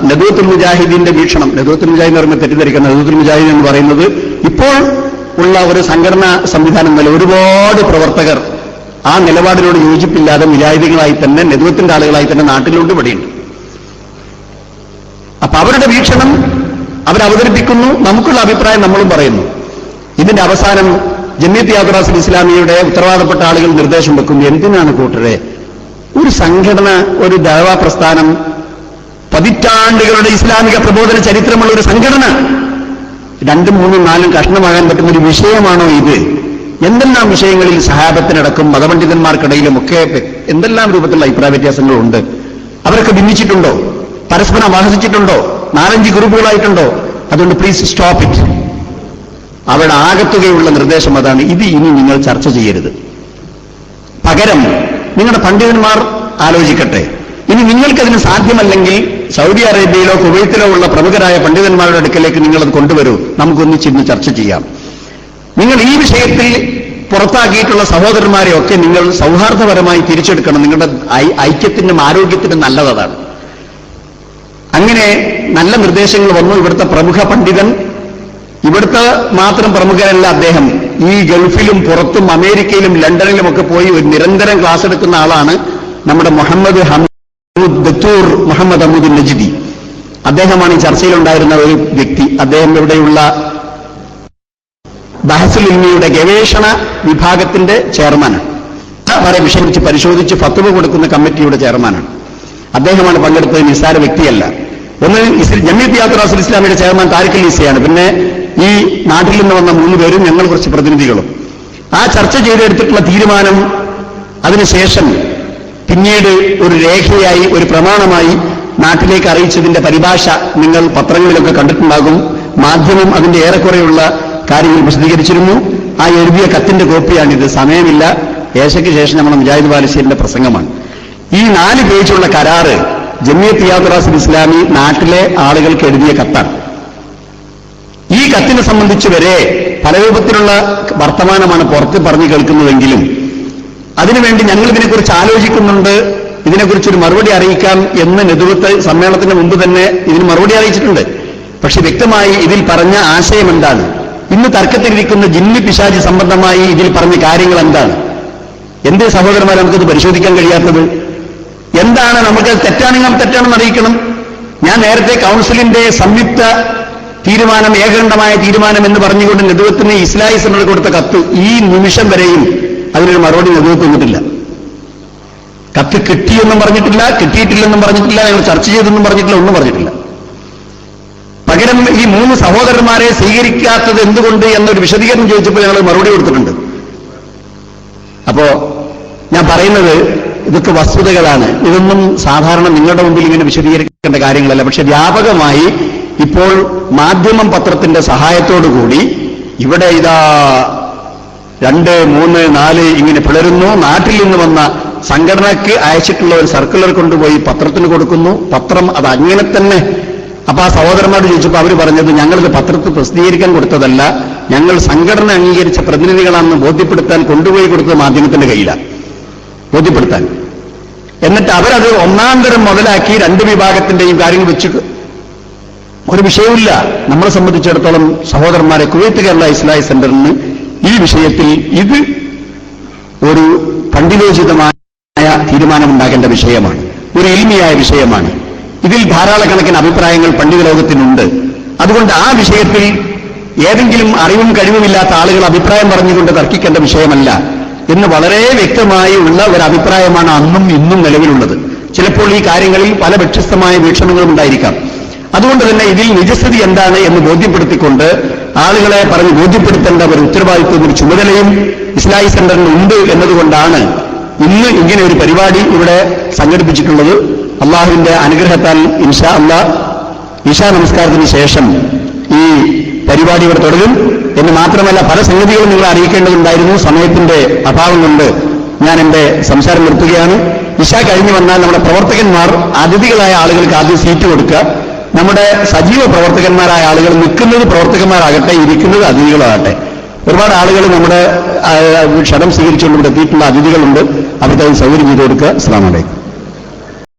നദുവത്തുൽ മുജാഹിദിന്റെ വീക്ഷണം, നദുവത്തുൽ മുജാഹിദ് എന്ന് പറയുമ്പോൾ തെറ്റിദ്ധരിക്കണം. നദുവത്തുൽ മുജാഹിദ് എന്ന് പറയുന്നത് ഇപ്പോൾ ഉള്ള ഒരു സംഘടനാ സംവിധാനം എന്നല്ല, ഒരുപാട് പ്രവർത്തകർ ആ നിലപാടിനോട് യോജിപ്പില്ലാതെ മുജാഹിദുകളായി തന്നെ, നദുവത്തിന്റെ ആളുകളായി തന്നെ നാട്ടിലുണ്ട്, ഇവിടെയുണ്ട്. അപ്പൊ അവരുടെ വീക്ഷണം അവരവതരിപ്പിക്കുന്നു, നമുക്കുള്ള അഭിപ്രായം നമ്മളും പറയുന്നു. ഇതിന്റെ അവസാനം ജമിയത്ത് യാത്രാസുൽ ഇസ്ലാമിയുടെ ഉത്തരവാദപ്പെട്ട ആളുകൾ നിർദ്ദേശം വെക്കുന്നു. എന്തിനാണ് കൂട്ടരെ ഒരു സംഘടന, ഒരു ദഅവാ പ്രസ്ഥാനം, പതിറ്റാണ്ടുകളുടെ ഇസ്ലാമിക പ്രബോധന ചരിത്രമുള്ള ഒരു സംഘടന 2, 3, 4 കഷ്ണമാകാൻ പറ്റുന്ന ഒരു വിഷയമാണോ ഇത്? എന്തെല്ലാം വിഷയങ്ങളിൽ സഹാബത്തിനടക്കം മതപണ്ഡിതന്മാർക്കിടയിലും ഒക്കെ എന്തെല്ലാം രൂപത്തിലുള്ള അഭിപ്രായ വ്യത്യാസങ്ങളുണ്ട്. അവരൊക്കെ ഭിന്നിച്ചിട്ടുണ്ടോ? പരസ്പരം ആഹസിച്ചിട്ടുണ്ടോ? 4-5 ഗ്രൂപ്പുകളായിട്ടുണ്ടോ? അതുകൊണ്ട് പ്ലീസ് സ്റ്റോപ്പ് ഇറ്റ്. അവരുടെ ആകത്തുകയുള്ള നിർദ്ദേശം അതാണ്. ഇത് ഇനി നിങ്ങൾ ചർച്ച ചെയ്യരുത്. പകരം നിങ്ങളുടെ പണ്ഡിതന്മാർ ആലോചിക്കട്ടെ. ഇനി നിങ്ങൾക്കതിന് സാധ്യമല്ലെങ്കിൽ സൗദി അറേബ്യയിലോ കുവൈത്തിലോ ഉള്ള പ്രമുഖരായ പണ്ഡിതന്മാരുടെ അടുക്കലേക്ക് നിങ്ങളത് കൊണ്ടുവരൂ, നമുക്കൊന്നിച്ചിരുന്ന് ചർച്ച ചെയ്യാം. നിങ്ങൾ ഈ വിഷയത്തിൽ പുറത്താക്കിയിട്ടുള്ള സഹോദരന്മാരെയൊക്കെ നിങ്ങൾ സൗഹാർദ്ദപരമായി തിരിച്ചെടുക്കണം. നിങ്ങളുടെ ഐക്യത്തിനും ആരോഗ്യത്തിനും നല്ലതാണ്. അങ്ങനെ നല്ല നിർദ്ദേശങ്ങൾ വന്നു. ഇവിടുത്തെ പ്രമുഖ പണ്ഡിതൻ, ഇവിടുത്തെ മാത്രം പ്രമുഖരല്ല അദ്ദേഹം, ഈ ഗൾഫിലും പുറത്തും അമേരിക്കയിലും ലണ്ടനിലുമൊക്കെ പോയി ഒരു നിരന്തരം ക്ലാസ് എടുക്കുന്ന ആളാണ് നമ്മുടെ ദക്തൂർ മുഹമ്മദ് അമൂദ് നജ്ദി. അദ്ദേഹമാണ് ഈ ചർച്ചയിലുണ്ടായിരുന്ന ഒരു വ്യക്തി. അദ്ദേഹം ഇവിടെയുള്ള ബഹസുൽ ഇൽമിയുടെ ഗവേഷണ വിഭാഗത്തിന്റെ ചെയർമാനാണ്. അവരെ വിഷയിച്ച് പരിശോധിച്ച് ഫത്വ കൊടുക്കുന്ന കമ്മിറ്റിയുടെ ചെയർമാനാണ്. അദ്ദേഹമാണ് പങ്കെടുത്തത്, നിസ്സാര വ്യക്തിയല്ല. ഒന്ന് ജമിയത്ത് യാത്രാസുൽ ഇസ്ലാമിയുടെ ചെയർമാൻ താരിഖ് അൽ ഈസയാണ്. പിന്നെ ഈ നാട്ടിൽ നിന്ന് വന്ന 3 പേരും, ഞങ്ങൾ കുറച്ച് പ്രതിനിധികളും. ആ ചർച്ച ചെയ്തെടുത്തിട്ടുള്ള തീരുമാനം അതിനുശേഷം പിന്നീട് ഒരു രേഖയായി, ഒരു പ്രമാണമായി നാട്ടിലേക്ക് അറിയിച്ചതിന്റെ പരിഭാഷ നിങ്ങൾ പത്രങ്ങളിലൊക്കെ കണ്ടിട്ടുണ്ടാകും. മാധ്യമം അതിന്റെ ഏറെക്കുറെയുള്ള കാര്യങ്ങൾ വിശദീകരിച്ചിരുന്നു. ആ എഴുതിയ കത്തിന്റെ കോപ്പിയാണിത്. സമയമില്ല, ഏശയ്ക്ക് ശേഷം നമ്മുടെ മുജാഹിദ് ബാലുശ്ശേരിന്റെ പ്രസംഗമാണ്. ഈ 4 പേജുള്ള കരാറ് ജമിയത്ത് യാത്രാസുൽ ഇസ്ലാമി നാട്ടിലെ ആളുകൾക്ക് എഴുതിയ കത്താണ്. ഈ കത്തിനെ സംബന്ധിച്ച് വരെ പല രൂപത്തിലുള്ള വർത്തമാനമാണ് പുറത്ത് പറഞ്ഞു കേൾക്കുന്നതെങ്കിലും അതിനുവേണ്ടി ഞങ്ങൾ ഇതിനെക്കുറിച്ച് ആലോചിക്കുന്നുണ്ട്, ഇതിനെക്കുറിച്ചൊരു മറുപടി അറിയിക്കാം എന്ന് നെതുവത്ത് സമ്മേളനത്തിന് മുമ്പ് തന്നെ ഇതിന് മറുപടി അറിയിച്ചിട്ടുണ്ട്. പക്ഷെ വ്യക്തമായി ഇതിൽ പറഞ്ഞ ആശയം എന്താണ്, ഇന്ന് തർക്കത്തിലിരിക്കുന്ന ജിന്നി പിശാചി സംബന്ധമായി ഇതിൽ പറഞ്ഞ കാര്യങ്ങൾ എന്താണ്, എന്ത് സഹോദരന്മാരെ നമുക്കത് പരിശോധിക്കാൻ കഴിയാത്തത്? എന്താണ്? നമുക്ക് തെറ്റാണെങ്കിൽ തെറ്റാണെന്ന് അറിയിക്കണം. ഞാൻ നേരത്തെ കൗൺസിലിന്റെ സംയുക്ത തീരുമാനം, ഏകകണ്ഠമായ തീരുമാനം എന്ന് പറഞ്ഞുകൊണ്ട് നെതുവത്തിന് ഇസ്ലാഹി സെന്റർ കൊടുത്ത കത്ത് ഈ നിമിഷം വരെയും അതിനൊരു മറുപടി നെതുവത്ത് തന്നിട്ടില്ല. കത്ത് കിട്ടിയെന്നും പറഞ്ഞിട്ടില്ല, കിട്ടിയിട്ടില്ലെന്നും പറഞ്ഞിട്ടില്ല, ഞങ്ങൾ ചർച്ച ചെയ്തെന്നും പറഞ്ഞിട്ടില്ല, ഒന്നും പറഞ്ഞിട്ടില്ല. പകരം ഈ 3 സഹോദരന്മാരെ സ്വീകരിക്കാത്തത് എന്തുകൊണ്ട് എന്നൊരു വിശദീകരണം ചോദിച്ചപ്പോൾ ഞങ്ങൾ മറുപടി കൊടുത്തിട്ടുണ്ട്. അപ്പോ ഞാൻ പറയുന്നത് ഇതൊക്കെ വസ്തുതകളാണ്. ഇതൊന്നും സാധാരണ നിങ്ങളുടെ മുമ്പിൽ ഇങ്ങനെ വിശദീകരിക്കേണ്ട കാര്യങ്ങളല്ല. പക്ഷെ വ്യാപകമായി ഇപ്പോൾ മാധ്യമം പത്രത്തിന്റെ സഹായത്തോടുകൂടി ഇവിടെ ഇതാ 2, 3, 4 ഇങ്ങനെ പിളരുന്നു. നാട്ടിൽ നിന്ന് വന്ന സംഘടനയ്ക്ക് അയച്ചിട്ടുള്ള ഒരു സർക്കുലർ കൊണ്ടുപോയി പത്രത്തിന് കൊടുക്കുന്നു. പത്രം അത് അങ്ങനെ തന്നെ. അപ്പൊ ആ സഹോദരന്മാരോട് ചോദിച്ചപ്പോൾ അവർ പറഞ്ഞത് ഞങ്ങളിത് പത്രത്തിൽ പ്രസിദ്ധീകരിക്കാൻ കൊടുത്തതല്ല, ഞങ്ങൾ സംഘടന അംഗീകരിച്ച പ്രതിനിധികളാണെന്ന് ബോധ്യപ്പെടുത്താൻ കൊണ്ടുപോയി കൊടുത്തത് മാധ്യമത്തിന്റെ കയ്യിലാണ്, ബോധ്യപ്പെടുത്താൻ. എന്നിട്ട് അവരത് ഒന്നാം തരം മുതലാക്കി 2 വിഭാഗത്തിന്റെയും കാര്യങ്ങൾ വെച്ച് ഒരു വിഷയമില്ല. നമ്മളെ സംബന്ധിച്ചിടത്തോളം സഹോദരന്മാരെ, കുവൈത്ത് കേരള ഇസ്ലാഹി സെന്ററിന് ഈ വിഷയത്തിൽ ഇത് ഒരു പണ്ഡിതോചിതമായ തീരുമാനമുണ്ടാകേണ്ട വിഷയമാണ്, ഒരു ഇൽമിയായ വിഷയമാണ്. ഇതിൽ ധാരാളക്കണക്കിന് അഭിപ്രായങ്ങൾ പണ്ഡിത ലോകത്തിനുണ്ട്. അതുകൊണ്ട് ആ വിഷയത്തിൽ ഏതെങ്കിലും അറിവും കഴിവുമില്ലാത്ത ആളുകൾ അഭിപ്രായം പറഞ്ഞുകൊണ്ട് തർക്കിക്കേണ്ട വിഷയമല്ല എന്ന് വളരെ വ്യക്തമായി ഉള്ള ഒരു അഭിപ്രായമാണ് അന്നും ഇന്നും നിലവിലുള്ളത്. ചിലപ്പോൾ ഈ കാര്യങ്ങളിൽ പല വ്യത്യസ്തമായ വീക്ഷണങ്ങളും ഉണ്ടായിരിക്കാം. അതുകൊണ്ട് തന്നെ ഇതിൽ നിജസ്ഥിതി എന്താണ് എന്ന് ബോധ്യപ്പെടുത്തിക്കൊണ്ട് ആളുകളെ പറഞ്ഞ് ബോധ്യപ്പെടുത്തേണ്ട ഒരു ഉത്തരവാദിത്വം, ഒരു ചുമതലയും ഇസ്ലാഹി സെന്ററിന് ഉണ്ട് എന്നതുകൊണ്ടാണ് ഇന്ന് ഇങ്ങനെ ഒരു പരിപാടി ഇവിടെ സംഘടിപ്പിച്ചിട്ടുള്ളത്. അള്ളാഹുവിന്റെ അനുഗ്രഹത്താൽ ഇൻഷാ അല്ലാഹ് ഇശാ നമസ്കാരത്തിന് ശേഷം ഈ പരിപാടി ഇവിടെ തുടരും എന്ന് മാത്രമല്ല പല സംഗതികളും നിങ്ങളെ അറിയിക്കേണ്ടതുണ്ടായിരുന്നു. സമയത്തിന്റെ അഭാവം കൊണ്ട് ഞാൻ എന്റെ സംസാരം നിർത്തുകയാണ്. ഇശ കഴിഞ്ഞു വന്നാൽ നമ്മുടെ പ്രവർത്തകന്മാർ അതിഥികളായ ആളുകൾക്ക് ആദ്യം സീറ്റ് കൊടുക്കുക. നമ്മുടെ സജീവ പ്രവർത്തകന്മാരായ ആളുകൾ നിൽക്കുന്നത് പ്രവർത്തകന്മാരാകട്ടെ, ഇരിക്കുന്നത് അതിഥികളാകട്ടെ. ഒരുപാട് ആളുകൾ നമ്മുടെ ക്ഷണം സ്വീകരിച്ചുകൊണ്ട് ഇവിടെ എത്തിയിട്ടുള്ള അതിഥികളുണ്ട്. അവർക്ക് അത് സൗകര്യം ചെയ്തു കൊടുക്കുക. അസ്സലാമു അലൈക്കും.